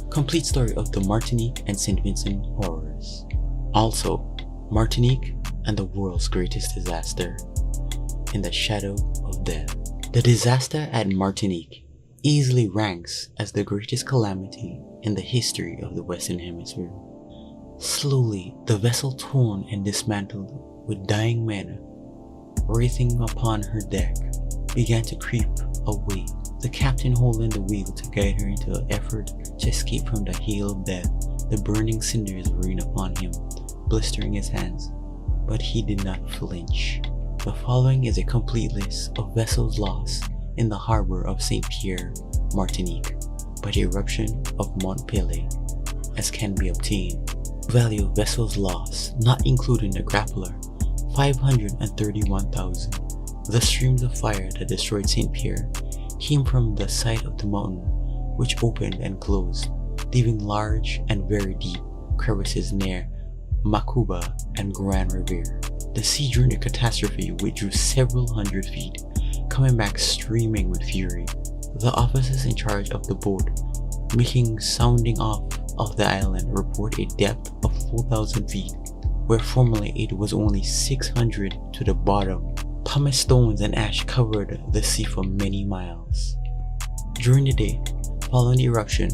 B: complete story of the Martinique and St. Vincent horrors. Also, Martinique and the world's greatest disaster, in the shadow of death. The disaster at Martinique easily ranks as the greatest calamity in the history of the Western Hemisphere. Slowly, the vessel torn and dismantled with dying men wreathing upon her deck began to creep away, the captain holding the wheel to guide her into an effort to escape from the hail of death. The burning cinders rained upon him, blistering his hands, but he did not flinch. The following is a complete list of vessels lost in the harbor of St. Pierre, Martinique, by the eruption of Mont Pelée, as can be obtained. Value of vessels lost, not including the grappler, 531,000. The streams of fire that destroyed St. Pierre came from the side of the mountain, which opened and closed, leaving large and very deep crevices near Makuba and Grand Riviere. The sea during the catastrophe withdrew several hundred feet, coming back streaming with fury. The officers in charge of the boat making sounding off of the island report a depth of 4,000 feet, where formerly it was only 600 to the bottom, Pumice stones and ash covered the sea for many miles. During the day, following the eruption,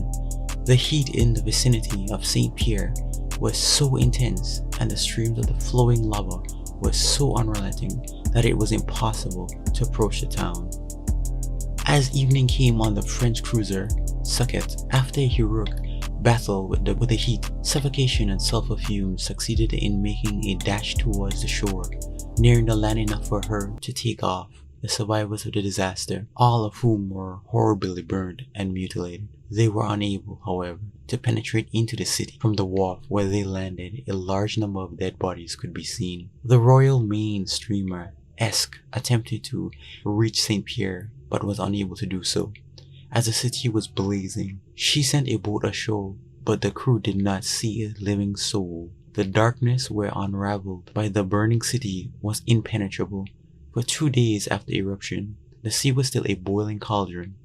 B: the heat in the vicinity of St. Pierre was so intense and the streams of the flowing lava were so unrelenting that it was impossible to approach the town. As evening came on the French cruiser Suchet, after a heroic battle with the heat, suffocation and sulfur fumes succeeded in making a dash towards the shore, nearing the land enough for her to take off. The survivors of the disaster, all of whom were horribly burned and mutilated. They were unable, however, to penetrate into the city. From the wharf where they landed, a large number of dead bodies could be seen. The Royal Main Streamer Esk attempted to reach St. Pierre, but was unable to do so. As the city was blazing, she sent a boat ashore, but the crew did not see a living soul. The darkness where unraveled by the burning city was impenetrable. For 2 days after the eruption, the sea was still a boiling cauldron,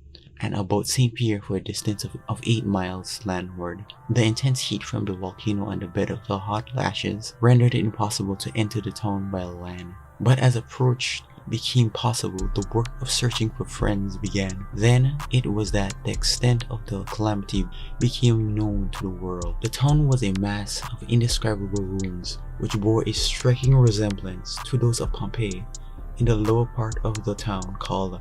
B: and about St. Pierre for a distance of 8 miles landward. The intense heat from the volcano and the bed of the hot ashes rendered it impossible to enter the town by land. But as approach became possible, the work of searching for friends began. Then it was that the extent of the calamity became known to the world. The town was a mass of indescribable ruins, which bore a striking resemblance to those of Pompeii in the lower part of the town called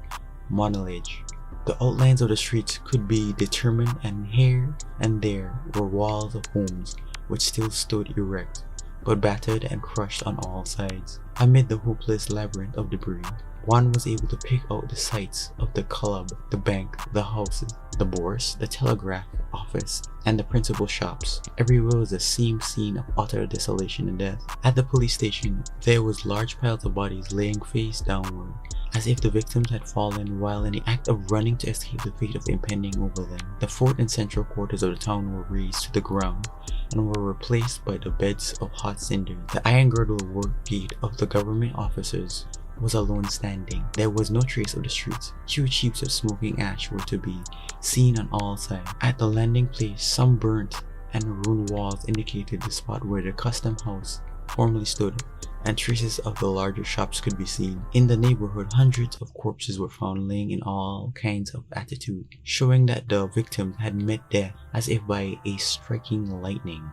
B: Monolage. The outlines of the streets could be determined, and here and there were walls of homes which still stood erect, but battered and crushed on all sides. Amid the hopeless labyrinth of debris, one was able to pick out the sites of the club, the bank, the houses, the bourse, the telegraph office, and the principal shops. Everywhere was the same scene of utter desolation and death. At the police station, there was large piles of bodies laying face downward, as if the victims had fallen while in the act of running to escape the fate of impending over them. The fort and central quarters of the town were razed to the ground and were replaced by the beds of hot cinders. The iron girdle work gate of the government officers was alone standing. There was no trace of the streets. Huge heaps of smoking ash were to be seen on all sides. At the landing place, some burnt and ruined walls indicated the spot where the custom house formerly stood, and traces of the larger shops could be seen. In the neighborhood, hundreds of corpses were found laying in all kinds of attitude, showing that the victims had met death as if by a striking lightning.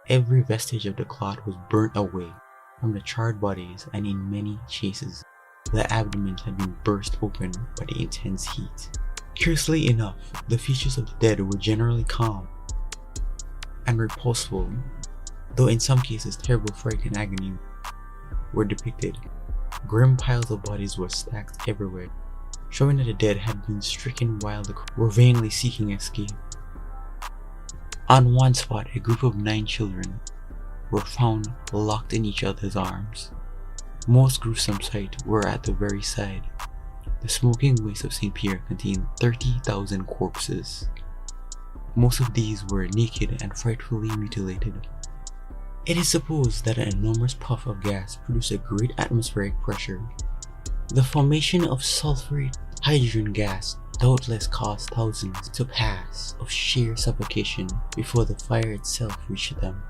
B: Every vestige of the cloth was burnt away from the charred bodies, and in many cases, the abdomens had been burst open by the intense heat. Curiously enough, the features of the dead were generally calm and reposeful, though in some cases terrible fright and agony were depicted. Grim piles of bodies were stacked everywhere, showing that the dead had been stricken while the crew were vainly seeking escape. On one spot, a group of 9 children were found locked in each other's arms. Most gruesome sight were at the very side. The smoking waste of St. Pierre contained 30,000 corpses. Most of these were naked and frightfully mutilated. It is supposed that an enormous puff of gas produced a great atmospheric pressure. The formation of sulfurate hydrogen gas doubtless caused thousands to pass of sheer suffocation before the fire itself reached them.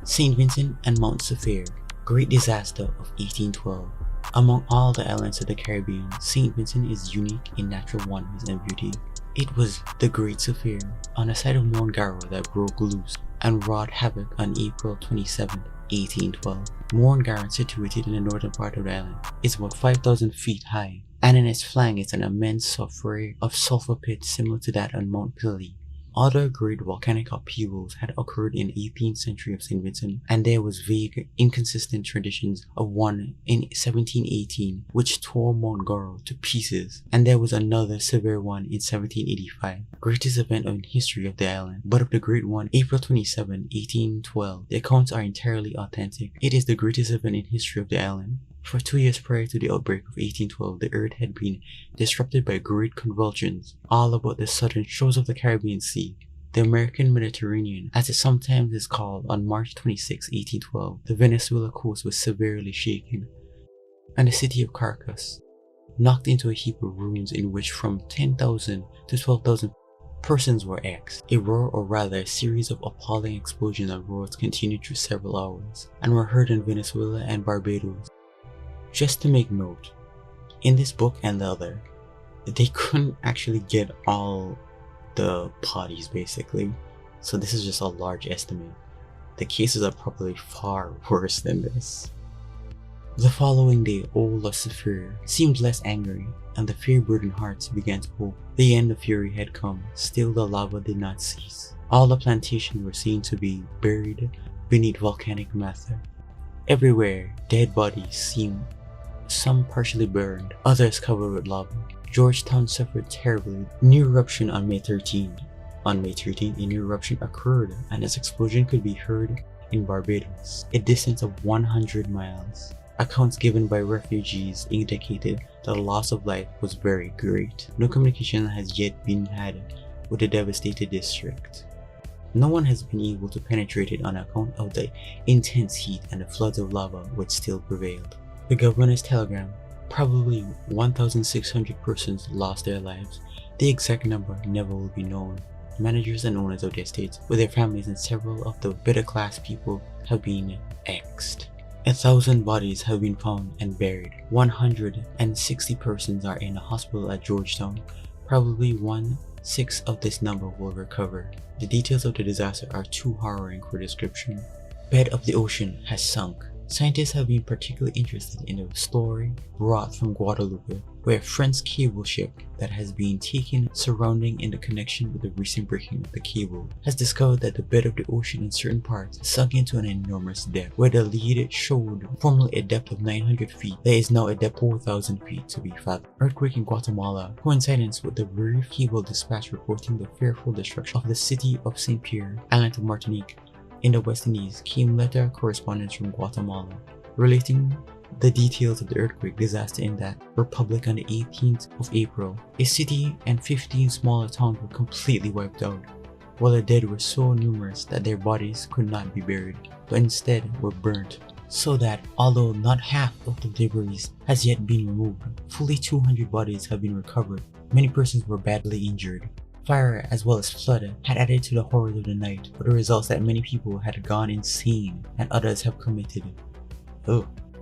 B: St. Vincent and Mount Sevier, great disaster of 1812. Among all the islands of the Caribbean, St. Vincent is unique in natural wonders and beauty. It was the Great Sevier on the side of Mount Garo that broke loose and wrought havoc on April 27, 1812. Mount Garo, situated in the northern part of the island, is about 5,000 feet high, and in its flank is an immense sulfur pit similar to that on Mount Pili. Other great volcanic upheavals had occurred in the 18th century of St. Vincent, and there was vague, inconsistent traditions of one in 1718 which tore Mount Garo to pieces, and there was another severe one in 1785, greatest event in history of the island. But of the great one, April 27, 1812, the accounts are entirely authentic. It is the greatest event in history of the island. For 2 years prior to the outbreak of 1812, the earth had been disrupted by great convulsions all about the southern shores of the Caribbean Sea. The American Mediterranean, as it sometimes is called, on March 26, 1812, the Venezuela coast was severely shaken, and the city of Caracas knocked into a heap of ruins in which from 10,000 to 12,000 persons were axed. A roar, or rather a series of appalling explosions and roars, continued through several hours, and were heard in Venezuela and Barbados. Just to make note, in this book and the other, they couldn't actually get all the bodies basically, so this is just a large estimate. The cases are probably far worse than this. The following day, old Luss seemed less angry, and the fear-burdened hearts began to hope the end of fury had come. Still, the lava did not cease. All the plantations were seen to be buried beneath volcanic matter. Everywhere, dead bodies seemed, some partially burned, others covered with lava. Georgetown suffered terribly. New eruption on May 13. On May 13, a new eruption occurred, and its explosion could be heard in Barbados, a distance of 100 miles. Accounts given by refugees indicated that the loss of life was very great. No communication has yet been had with the devastated district. No one has been able to penetrate it on account of the intense heat and the floods of lava which still prevailed. The governor's telegram: probably 1,600 persons lost their lives. The exact number never will be known. Managers and owners of the estates with their families and several of the better class people have been X'd. 1,000 bodies have been found and buried. 160 persons are in a hospital at Georgetown. Probably 1/6 of this number will recover. The details of the disaster are too harrowing for description. Bed of the ocean has sunk. Scientists have been particularly interested in a story brought from Guadeloupe, where a French cable ship that has been taken surrounding in the connection with the recent breaking of the cable has discovered that the bed of the ocean in certain parts sunk into an enormous depth. Where the lead showed formerly a depth of 900 feet, there is now a depth of 4,000 feet to be fathomed. Earthquake in Guatemala coincidence with the very feeble dispatch reporting the fearful destruction of the city of St. Pierre, island of Martinique, in the West Indies, came letter correspondence from Guatemala relating the details of the earthquake disaster in that republic on the 18th of April. A city and 15 smaller towns were completely wiped out, while the dead were so numerous that their bodies could not be buried, but instead were burnt, so that although not half of the debris has yet been removed, fully 200 bodies have been recovered. Many persons were badly injured. Fire as well as flood had added to the horrors of the night, with the results that many people had gone insane and others have committed.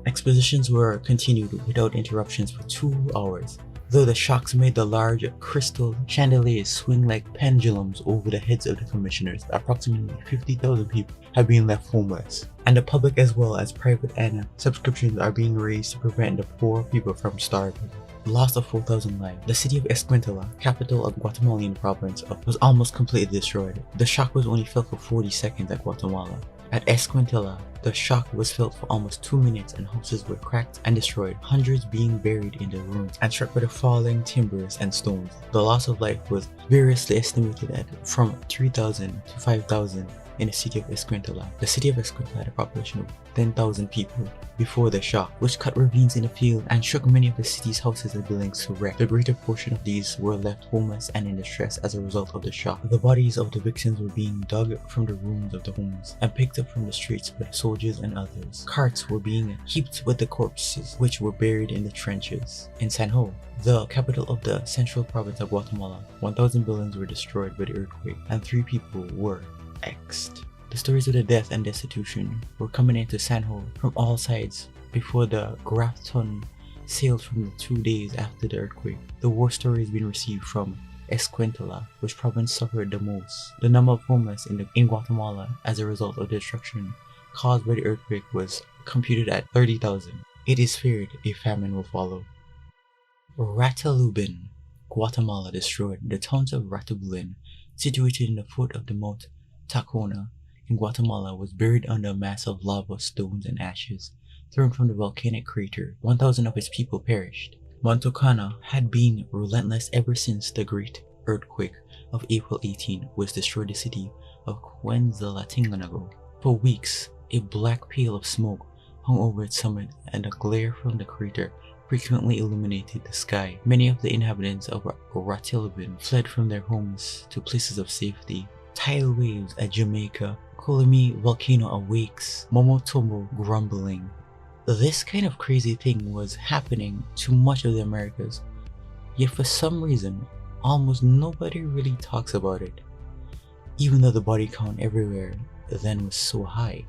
B: Expositions were continued without interruptions for 2 hours, though the shocks made the large crystal chandeliers swing like pendulums over the heads of the commissioners. Approximately 50,000 people have been left homeless, and the public as well as private and subscriptions are being raised to prevent the poor people from starving. Loss of 4,000 lives. The city of Escuintla, capital of Guatemalan province, was almost completely destroyed. The shock was only felt for 40 seconds at Guatemala. At Escuintla, the shock was felt for almost 2 minutes and houses were cracked and destroyed, hundreds being buried in the ruins and struck by the falling timbers and stones. The loss of life was variously estimated at from 3,000 to 5,000 in the city of Escuintla. The city of Escuintla had a population of 10,000 people before the shock, which cut ravines in the field and shook many of the city's houses and buildings to wreck. The greater portion of these were left homeless and in distress as a result of the shock. The bodies of the victims were being dug from the ruins of the homes and picked up from the streets by soldiers and others. Carts were being heaped with the corpses, which were buried in the trenches. In San Jose, the capital of the central province of Guatemala, 1,000 buildings were destroyed by the earthquake and 3 people were X'd. The stories of the death and destitution were coming into San Jose from all sides before the Grafton sailed from the 2 days after the earthquake. The worst stories being received from Escuintla, which province suffered the most. The number of homeless in Guatemala as a result of the destruction caused by the earthquake was computed at 30,000. It is feared a famine will follow. Ratalubin, Guatemala destroyed. The towns of Ratabulin, situated in the foot of the Mount Tacona in Guatemala, was buried under a mass of lava, stones, and ashes thrown from the volcanic crater. 1,000 of its people perished. Montocana had been relentless ever since the great earthquake of April 18 was destroyed the city of Quetzaltenango. For weeks, a black pale of smoke hung over its summit, and the glare from the crater frequently illuminated the sky. Many of the inhabitants of Ratilbin fled from their homes to places of safety. Tidal waves at Jamaica. Colimi volcano awakes. Momotombo grumbling. This kind of crazy thing was happening to much of the Americas, yet for some reason, almost nobody really talks about it. Even though the body count everywhere then was so high,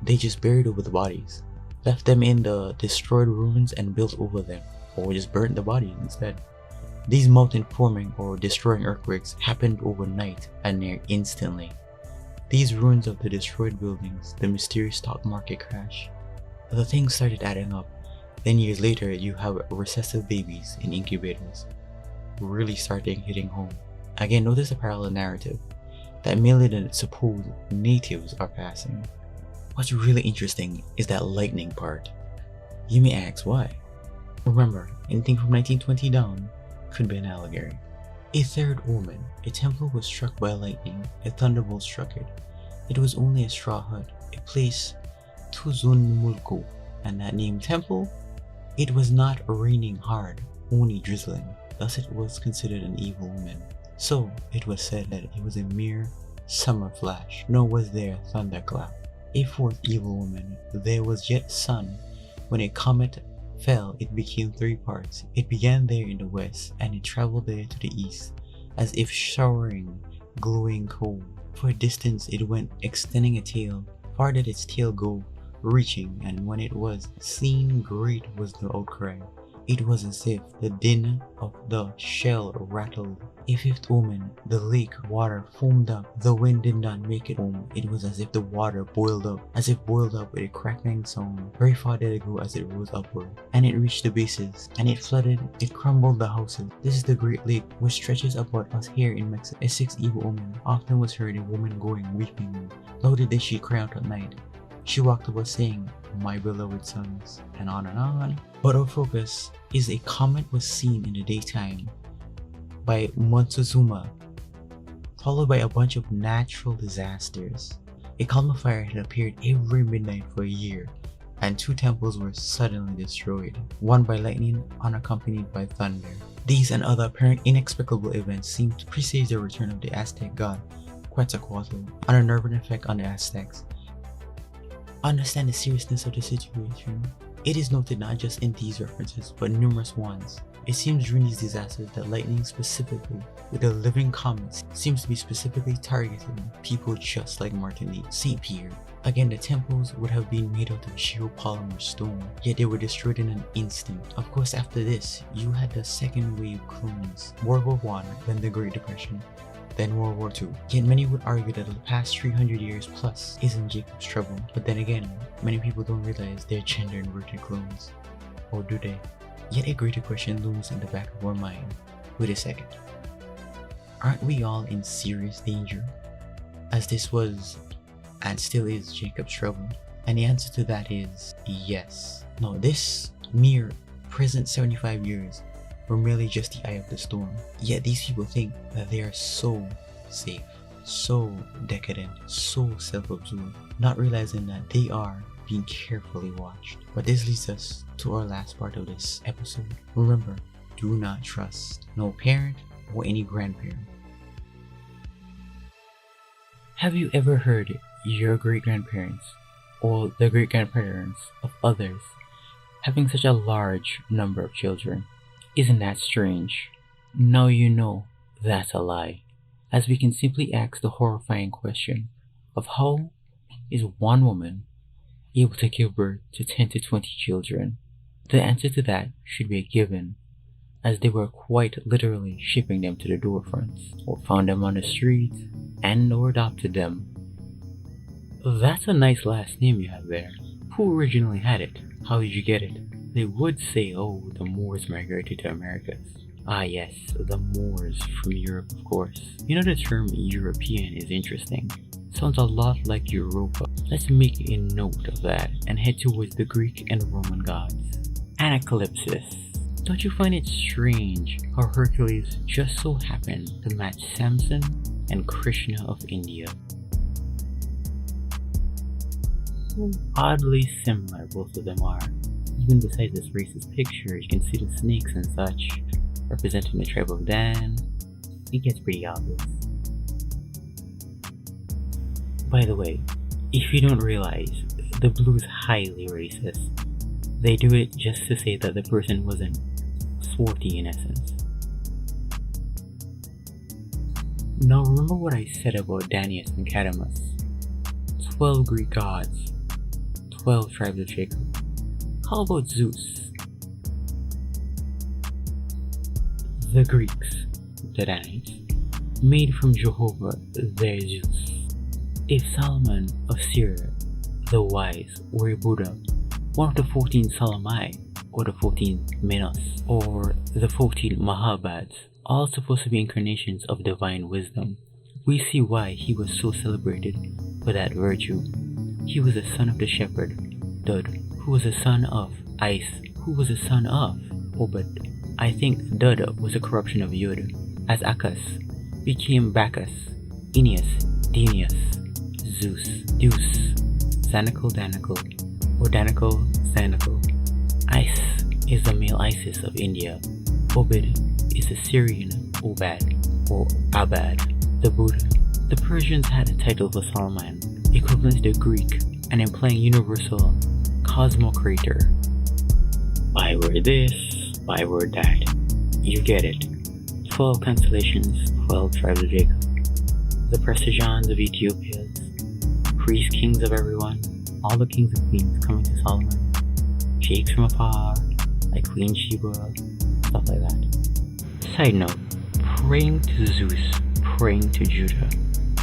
B: they just buried over the bodies. left them in the destroyed ruins and built over them, or just burnt the bodies instead. These mountain forming or destroying earthquakes happened overnight and near instantly. These ruins of the destroyed buildings, the mysterious stock market crash, the things started adding up. Then years later, you have recessive babies in incubators, really starting hitting home. Again, notice a parallel narrative that million supposed natives are passing. What's really interesting is that lightning part. You may ask why. Remember, anything from 1920 down could be an allegory. A third omen, a temple was struck by lightning, a thunderbolt struck it. It was only a straw hut, a place Tuzun Mulko, and that name temple, it was not raining hard, only drizzling. Thus it was considered an evil omen. So it was said that it was a mere summer flash, nor was there a thunderclap. A fourth evil omen, there was yet sun. When a comet fell, it became 3 parts. It began there in the west, and it traveled there to the east, as if showering glowing coal. For a distance it went, extending a tail. Far did its tail go, reaching, and when it was seen, great was the outcry. It was as if the din of the shell rattled. A fifth omen, the lake water foamed up. The wind did not make it foam. It was as if the water boiled up, with a crackling sound. Very far did it go as it rose upward, and it reached the bases, and it flooded, it crumbled the houses. This is the great lake, which stretches about us here in Mexico. A sixth evil omen, often was heard a woman going weeping. Loudly did she cry out at night. She walked about saying, "My beloved sons," and on and on. But our focus is a comet was seen in the daytime by Montezuma, followed by a bunch of natural disasters. A column of fire had appeared every midnight for a year, and 2 temples were suddenly destroyed, one by lightning unaccompanied by thunder. These and other apparent inexplicable events seemed to presage the return of the Aztec god Quetzalcoatl, an unnerving effect on the Aztecs. Understand the seriousness of the situation. It is noted not just in these references, but numerous ones. It seems during these disasters that lightning specifically, with the living comets, seems to be specifically targeting people just like Martin Lee, St. Pierre. Again, the temples would have been made out of geopolymer stone, yet they were destroyed in an instant. Of course, after this, you had the second wave clones, World War I, then the Great Depression, then World War II. Yet many would argue that the past 300 years plus isn't Jacob's trouble. But then again, many people don't realize they're gender inverted clones. Or do they? Yet a greater question looms in the back of our mind. Wait a second. Aren't we all in serious danger? As this was, and still is, Jacob's trouble? And the answer to that is yes. No, this mere present 75 years were merely just the eye of the storm. Yet these people think that they are so safe, so decadent, so self-absorbed, not realizing that they are being carefully watched. But this leads us to our last part of this episode. Remember, do not trust no parent or any grandparent.
C: Have you ever heard your great-grandparents or the great-grandparents of others having such a large number of children? Isn't that strange? Now you know that's a lie, as we can simply ask the horrifying question of how is one woman able to give birth to 10 to 20 children? The answer to that should be a given, as they were quite literally shipping them to the doorfronts, or found them on the street, and or adopted them. That's a nice last name you have there. Who originally had it? How did you get it? They would say, oh, the Moors migrated to Americas. Ah yes, the Moors from Europe, of course. You know, the term European is interesting. Sounds a lot like Europa. Let's make a note of that and head towards the Greek and Roman gods. Anacalypsis. Don't you find it strange how Hercules just so happened to match Samson and Krishna of India? How oddly similar both of them are. Even besides this racist picture, you can see the snakes and such representing the tribe of Dan. It gets pretty obvious. By the way, if you don't realize, the blue is highly racist. They do it just to say that the person wasn't swarthy in essence. Now remember what I said about Danius and Cadamus. 12 Greek gods, 12 tribes of Jacob. How about Zeus? The Greeks, the Danites, made from Jehovah their Zeus. If Solomon of Syria, the wise, were a Buddha, one of the 14 Salamai, or the 14 Minos, or the 14 Mahabhads, all supposed to be incarnations of divine wisdom, we see why he was so celebrated for that virtue. He was the son of the shepherd, Dud, who was the son of Ice, who was the son of Obed. I think Dud was a corruption of Yud, as Akas became Bacchus, Aeneas, Denius, Zeus, Deus, Zanacle, Danacle, or Danacle, Zanacle. Ice is the male Isis of India. Obed is the Syrian Obad, or Abad, the Buddha. The Persians had a title for Solomon, equivalent to the Greek, and implying universal cosmocrator. Byword this, byword that. You get it. 12 constellations, 12 tribes of Jacob. The Prestigians of Ethiopia, priest kings of everyone, all the kings and queens coming to Solomon, sheikhs from afar, like Queen Sheba, stuff like that. Side note, praying to Zeus, praying to Judah.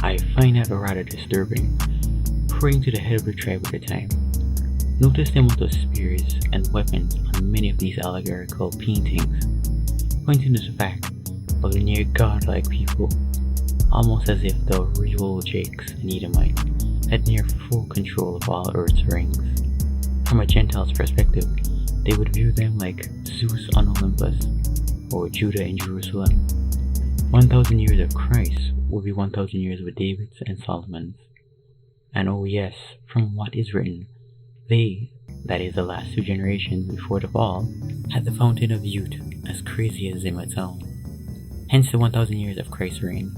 C: I find that rather disturbing. Praying to the head of the tribe at the time. Notice the amount of spears and weapons on many of these allegorical paintings, pointing to the fact of the near godlike people, almost as if the rival Jakes and Edomites had near full control of all Earth's rings. From a Gentile's perspective, they would view them like Zeus on Olympus, or Judah in Jerusalem. 1,000 years of Christ will be 1,000 years with David's and Solomon's. And oh yes, from what is written, they, that is the last 2 generations before the fall, had the fountain of youth, as crazy as they might sound. Hence the 1,000 years of Christ's reign.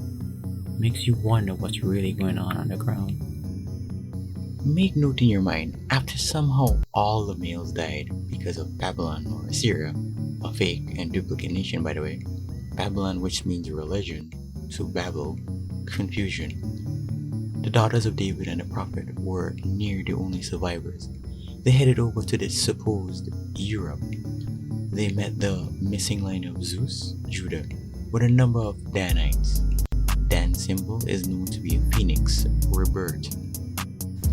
C: Makes you wonder what's really going on the ground.
B: Make note in your mind, after somehow all the males died because of Babylon or Assyria, a fake and duplicate nation by the way, Babylon which means religion, so Babel, confusion. The daughters of David and the prophet were near the only survivors. They headed over to the supposed Europe. They met the missing line of Zeus, Judah, with a number of Danites. Dan symbol is known to be a phoenix or a bird.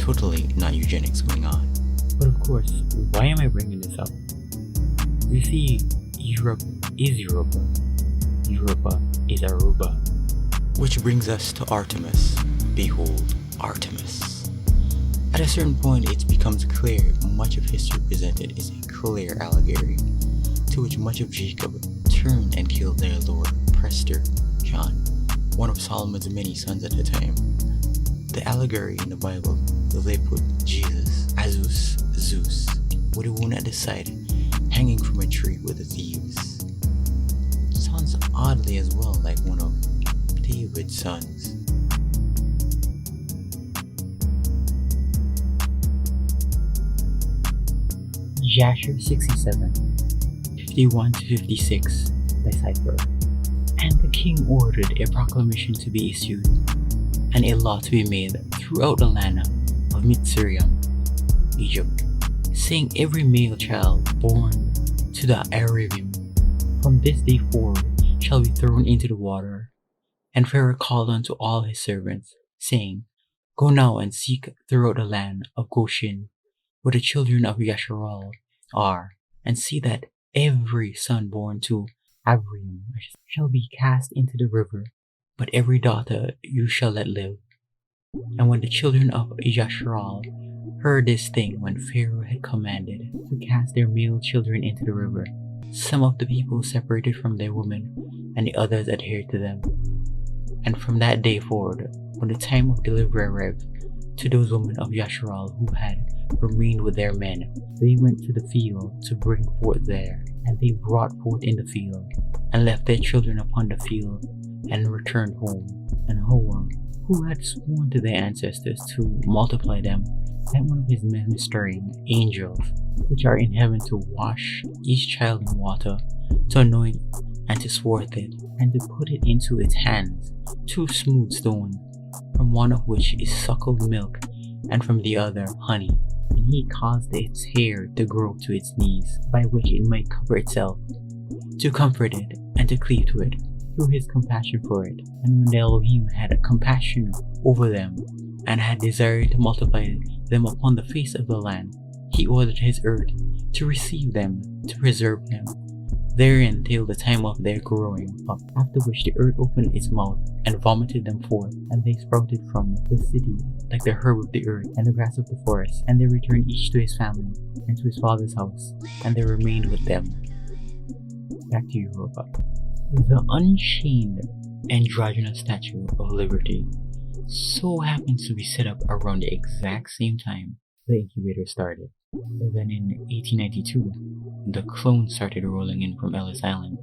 B: Totally not eugenics going on.
C: But of course, why am I bringing this up? You see, Europe is Europa. Europa is Aruba.
B: Which brings us to Artemis. Behold, Artemis. At a certain point, it becomes clear much of history presented is a clear allegory, to which much of Jacob turned and killed their lord, Prester, John, one of Solomon's many sons at the time. The allegory in the Bible, they put Jesus, Azus, Zeus, with a wound at the side, hanging from a tree with the thieves. Sounds oddly as well like one of David's sons.
C: Jasher 67, 51 to 56, decipher. And the king ordered a proclamation to be issued, and a law to be made throughout the land of Mitzrayim, Egypt, saying every male child born to the Arabim from this day forward shall be thrown into the water. And Pharaoh called unto all his servants, saying, Go now and seek throughout the land of Goshen, where the children of Yasharal are, and see that every son born to Abram shall be cast into the river, but every daughter you shall let live. And when the children of Yasharal heard this thing, when Pharaoh had commanded to cast their male children into the river, some of the people separated from their women, and the others adhered to them. And from that day forward, when the time of delivery arrived, to those women of Yasharal who had remained with their men, they went to the field to bring forth there, and they brought forth in the field, and left their children upon the field, and returned home. And Hoa, who had sworn to their ancestors to multiply them, sent one of his ministering angels, which are in heaven, to wash each child in water, to anoint and to swath it, and to put it into its hands 2 smooth stones, from one of which is suckled milk, and from the other honey. And
B: he caused its hair to grow to its knees, by which it might cover itself, to comfort it and to cleave to it, through his compassion for it. And when the Elohim had compassion over them, and had desired to multiply them upon the face of the land, he ordered his earth to receive them, to preserve them therein till the time of their growing up, after which the earth opened its mouth and vomited them forth, and they sprouted from the city like the herb of the earth and the grass of the forest, and they returned each to his family and to his father's house, and they remained with them. Back to you, Europa. The unchained androgynous Statue of Liberty so happens to be set up around the exact same time the incubator started. Then in 1892, the clones started rolling in from Ellis Island,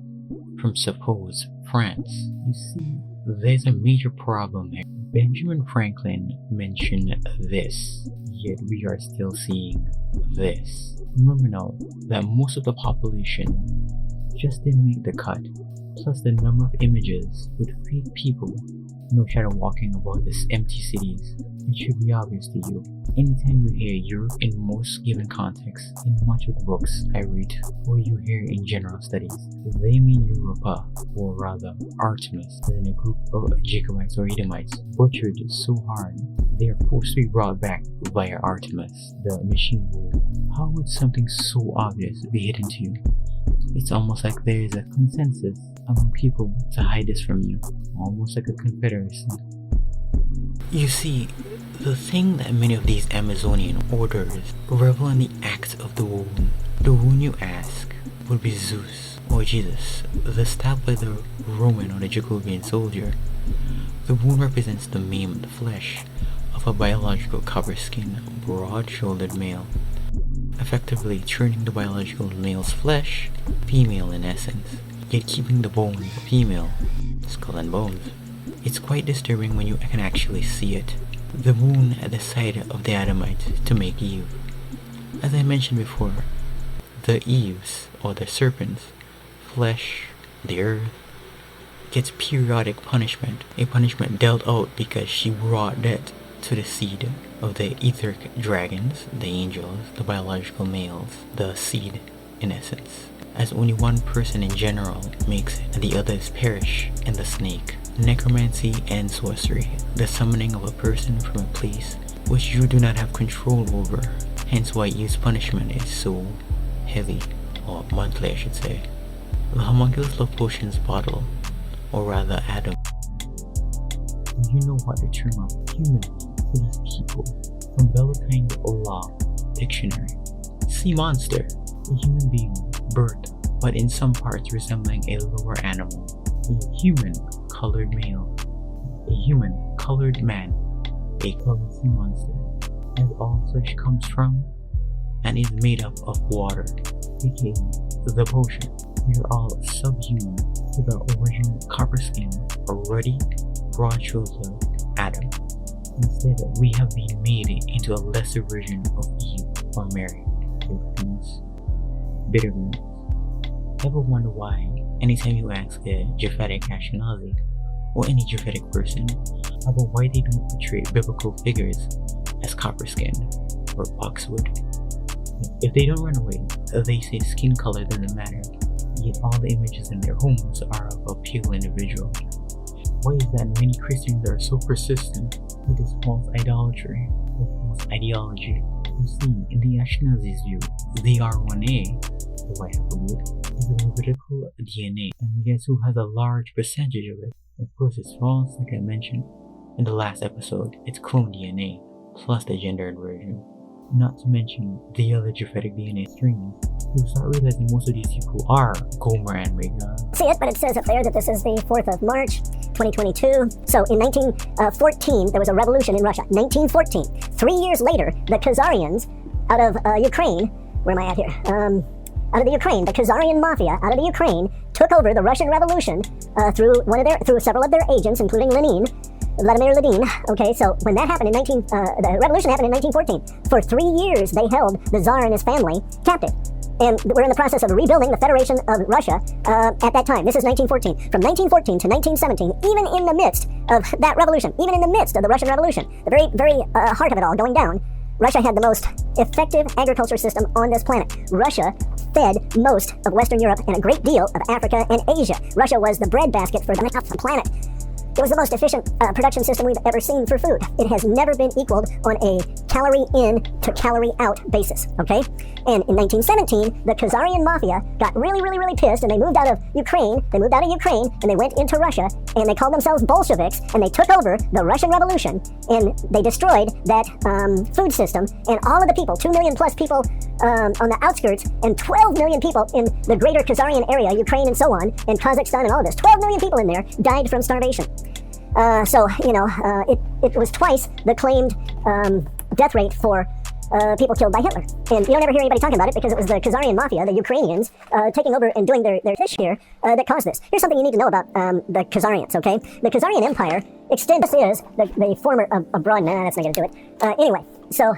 B: from suppose France. You see, there's a major problem here. Benjamin Franklin mentioned this, yet we are still seeing this. Remember now that most of the population just didn't make the cut, plus the number of images with fake people, no shadow walking about these empty cities. It should be obvious to you. Anytime you hear Europe in most given contexts, in much of the books I read, or you hear in general studies, they mean Europa, or rather Artemis, as in a group of Jacobites or Edomites, butchered so hard, they are forced to be brought back via Artemis, the machine womb. How would something so obvious be hidden to you? It's almost like there is a consensus among people to hide this from you, almost like a confederacy. You see, the thing that many of these Amazonian orders revel in the act of the wound. The wound, you ask, would be Zeus or Jesus, the stab by the Roman or the Jacobean soldier. The wound represents the maimed flesh of a biological copper-skinned, broad-shouldered male, effectively turning the biological male's flesh female in essence, yet keeping the bones female, skull and bones. It's quite disturbing when you can actually see it. The wound at the side of the Adamite to make Eve. As I mentioned before, the Eves, or the serpents, flesh, the earth, gets periodic punishment, a punishment dealt out because she brought death to the seed of the etheric dragons, the angels, the biological males, the seed in essence, as only one person in general makes it and the others perish in the snake. Necromancy and sorcery, the summoning of a person from a place which you do not have control over, hence why Eve's punishment is so heavy, or monthly I should say. The homunculus love potions bottle, or rather Adam. You know what the term of human to these people, from Bellatine Law Dictionary. Sea monster, a human being, bird, but in some parts resembling a lower animal. A human colored male, a human colored man, a colored sea monster, as all such comes from and is made up of water, aka the potion. We are all subhuman to the original copper skin, or ruddy, broad-shouldered Adam. Instead, we have been made into a lesser version of Eve or Mary. Bitterness. Ever wonder why, anytime you ask a Japhetic Ashkenazi or any Japhetic person about why they don't portray biblical figures as copper-skinned or boxwood? If they don't run away, they say skin color doesn't matter, yet all the images in their homes are of a pale individual. Why is that many Christians are so persistent with this false idolatry or false ideology? You see, in the Ashkenazi's view, the R1A, the white haploid, is a Levitical DNA, and guess who has a large percentage of it? Of course it's false, like I mentioned in the last episode. It's clone DNA, plus the gendered version. Not to mention the other Japhetic DNA strings. You'll start realizing most of these people are Gomer and Magog.
D: See it, but it says up there that this is the 4th of March, 2022. So in 1914, there was a revolution in Russia. 1914. 3 years later, the Khazarians out of Ukraine, where am I at here? Out of the Ukraine, the Khazarian mafia out of the Ukraine took over the Russian Revolution through several of their agents, including Vladimir Lenin. Okay, so when that happened the revolution happened in 1914. For 3 years, they held the Tsar and his family captive. And we're in the process of rebuilding the Federation of Russia at that time. This is 1914. From 1914 to 1917, even in the midst of that revolution, even in the midst of the Russian Revolution, the very, very heart of it all going down, Russia had the most effective agriculture system on this planet. Russia fed most of Western Europe and a great deal of Africa and Asia. Russia was the breadbasket for the planet. It was the most efficient production system we've ever seen for food. It has never been equaled on a calorie in to calorie out basis, okay? And in 1917, the Khazarian mafia got really, really, really pissed, and they moved out of Ukraine. And they went into Russia, and they called themselves Bolsheviks, and they took over the Russian Revolution, and they destroyed that food system, and all of the people, 2 million plus people on the outskirts, and 12 million people in the greater Khazarian area, Ukraine and so on, and Kazakhstan and all of this, 12 million people in there died from starvation. It was twice the claimed death rate for people killed by Hitler. And you don't ever hear anybody talking about it because it was the Khazarian mafia, the Ukrainians, taking over and doing their fish here that caused this. Here's something you need to know about the Khazarians, okay? The Khazarian Empire extends, this is the former abroad, that's not going to do it. Anyway, so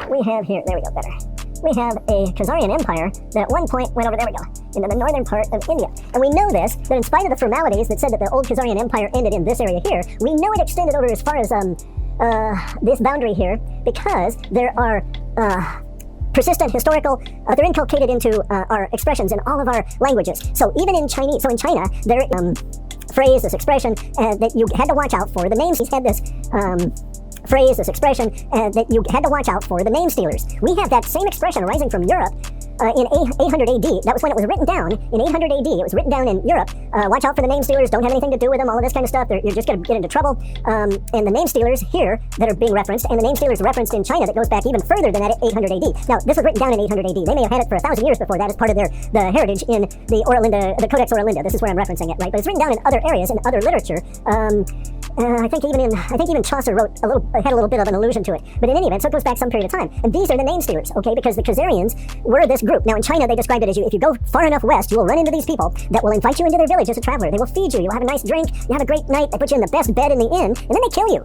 D: we have here, there we go, better. We have a Khazarian Empire that at one point went over, there we go, into the northern part of India. And we know this, that in spite of the formalities that said that the old Khazarian Empire ended in this area here, we know it extended over as far as this boundary here, because there are persistent historical, they're inculcated into our expressions in all of our languages. So even in Chinese, so in China, there phrase, this expression that you had to watch out for. The names had this phrase, this expression that you had to watch out for, the name stealers. We have that same expression arising from Europe in 800 AD. That was when it was written down in 800 AD. It was written down in Europe. Watch out for the name stealers. Don't have anything to do with them. All of this kind of stuff. You're just going to get into trouble. And the name stealers here that are being referenced, and the name stealers referenced in China that goes back even further than that at 800 AD. Now, this was written down in 800 AD. They may have had it for 1,000 years before that as part of the heritage in the Codex Oralinda. This is where I'm referencing it, right? But it's written down in other areas, in other literature. I think even Chaucer had a little bit of an allusion to it. But in any event, so it goes back some period of time. And these are the name stealers, okay? Because the Khazarians were this group. Now in China, they described it as if you go far enough west, you will run into these people that will invite you into their village as a traveler. They will feed you. You'll have a nice drink. You have a great night. They put you in the best bed in the inn, and then they kill you.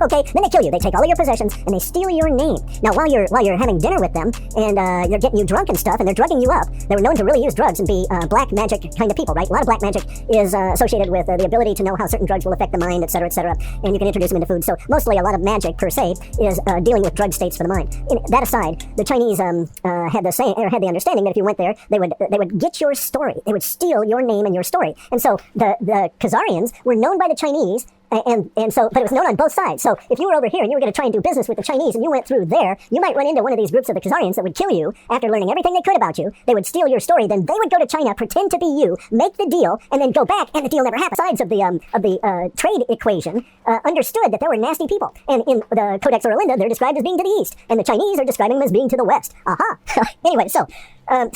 D: Okay? Then they kill you. They take all of your possessions and they steal your name. Now while you're having dinner with them and you're getting you drunk and stuff, and they're drugging you up, they were known to really use drugs and be black magic kind of people, right? A lot of black magic is associated with the ability to know how certain drugs will affect the mind, etc., etc. And you can introduce them into food. So mostly a lot of magic per se is dealing with drug states for the mind. That aside, the Chinese had the understanding that if you went there, they would get your story. They would steal your name and your story. And so the Khazarians were known by the Chinese. And so, but it was known on both sides. So if you were over here and you were going to try and do business with the Chinese and you went through there, you might run into one of these groups of the Khazarians that would kill you after learning everything they could about you. They would steal your story. Then they would go to China, pretend to be you, make the deal, and then go back, and the deal never happened. Sides of the trade equation understood that there were nasty people. And in the Codex Oralinda, they're described as being to the east, and the Chinese are describing them as being to the west. Aha! Anyway, so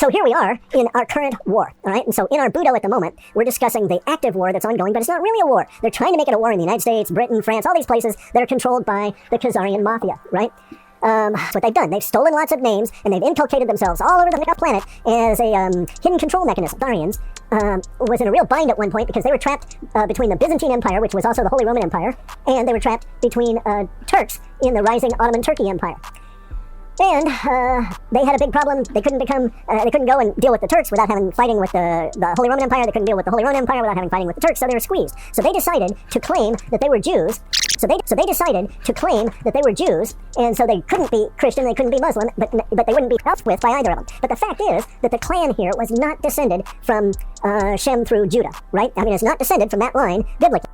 D: here we are in our current war, all right? And so in our Budo at the moment, we're discussing the active war that's ongoing, but it's not really a war. They're trying to make it a war in the United States, Britain, France, all these places that are controlled by the Khazarian mafia, right? That's what they've done. They've stolen lots of names, and they've inculcated themselves all over the planet as a hidden control mechanism. Khazarians was in a real bind at one point because they were trapped between the Byzantine Empire, which was also the Holy Roman Empire, and they were trapped between Turks in the rising Ottoman Turkey Empire. And they had a big problem. They couldn't go and deal with the Turks without fighting with the Holy Roman Empire. They couldn't deal with the Holy Roman Empire without fighting with the Turks, so they were squeezed. So they decided to claim that they were Jews. So they decided to claim that they were Jews, and so they couldn't be Christian, they couldn't be Muslim, but they wouldn't be helped with by either of them. But the fact is that the clan here was not descended from Shem through Judah, right? I mean, it's not descended from that line biblically.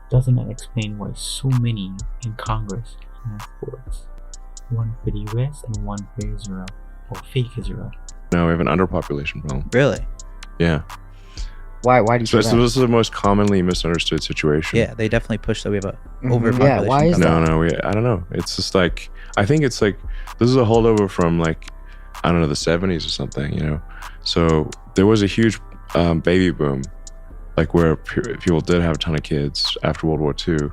C: Doesn't that explain why so many in Congress have passports? One for the US and one for Israel, or fake Israel.
E: No, we have an underpopulation problem.
B: Really?
E: Yeah.
B: Why do you say
E: So
B: that?
E: this is the most commonly misunderstood situation.
B: Yeah, they definitely push that we have a
F: Mhm.
B: overpopulation.
F: Yeah, why is
B: problem.
E: I don't know. It's just like, I think it's like, this is a holdover from like, I don't know, the 70s or something, you know? So there was a huge baby boom, like where people did have a ton of kids after World War II.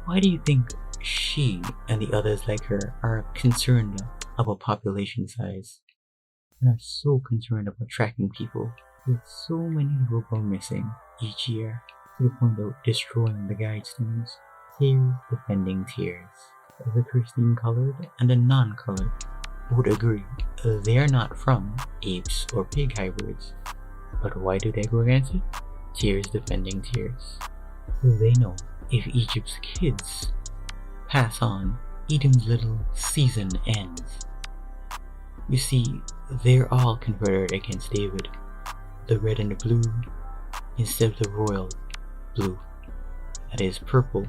C: Why do you think she and the others like her are concerned about population size and are so concerned about tracking people, with so many people go missing each year to the point of destroying the guide stones? Tears defending tears. The Christine colored and the non-colored would agree they are not from apes or pig hybrids. But why do they go against it? Tears defending tears. They know if Egypt's kids pass on
B: Edom's little season ends. You see, they're all converted against David, the red and the blue, instead of the royal blue, that is purple.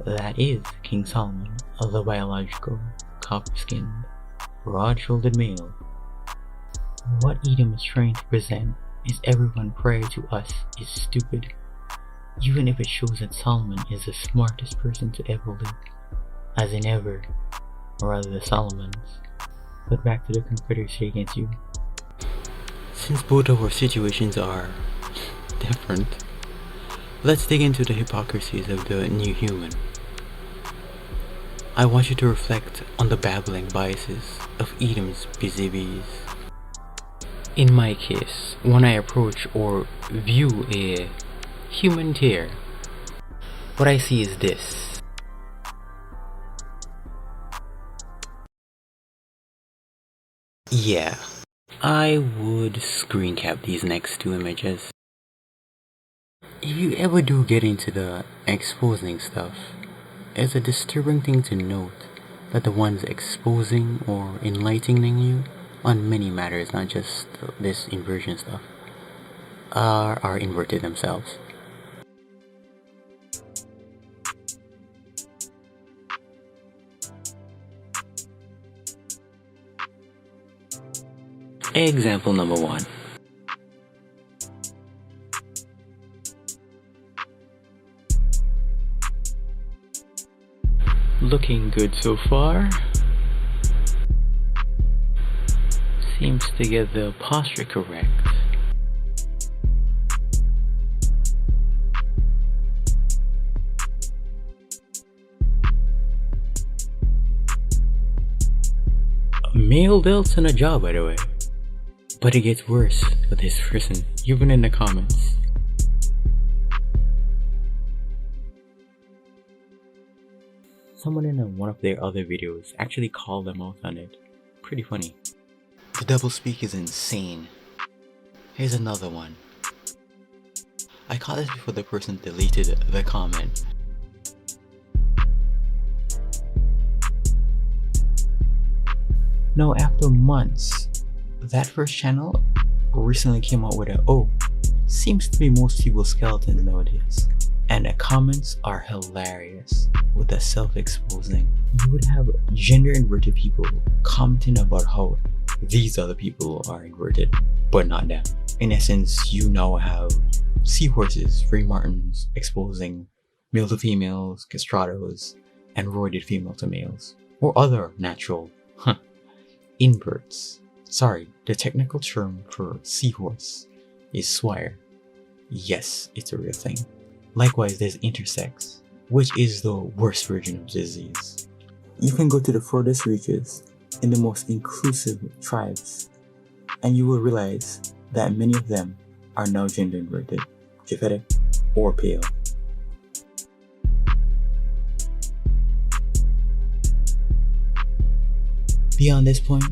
B: That is King Solomon, the biological, copper-skinned, broad-shouldered male. What Edom is trying to present is everyone prior to us is stupid, even if it shows that Solomon is the smartest person to ever live, as in ever, or rather the Solomons. But back to the Confederacy against you. Since both of our situations are different, let's dig into the hypocrisies of the new human. I want you to reflect on the babbling biases of Edom's busy-bees. In my case, when I approach or view a human tear, what I see is this. Yeah, I would screen cap these next two images. If you ever do get into the exposing stuff, it's a disturbing thing to note that the ones exposing or enlightening you on many matters, not just this inversion stuff, are inverted themselves. Example number 1. Looking good so far. Seems to get the posture correct. Male belts and a job, by the way. But it gets worse with this person, even in the comments. Someone in one of their other videos actually called them out on it. Pretty funny. The doublespeak is insane. Here's another one. I caught this before the person deleted the comment. Now, after months, that first channel recently came out with seems to be most people's skeletons nowadays. And the comments are hilarious with the self-exposing. You would have gender-inverted people commenting about how these other people are inverted, but not them. In essence, you now have seahorses, Ray Martins exposing male to females, castratos, and roided female to males, or other natural inverts. Sorry, the technical term for seahorse is swire. Yes, it's a real thing. Likewise, there's intersex, which is the worst version of disease. You can go to the furthest reaches in the most inclusive tribes, and you will realize that many of them are now gender inverted, Japhetic, or pale. Beyond this point,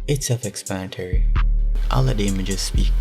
B: it's self-explanatory. I'll let the images speak.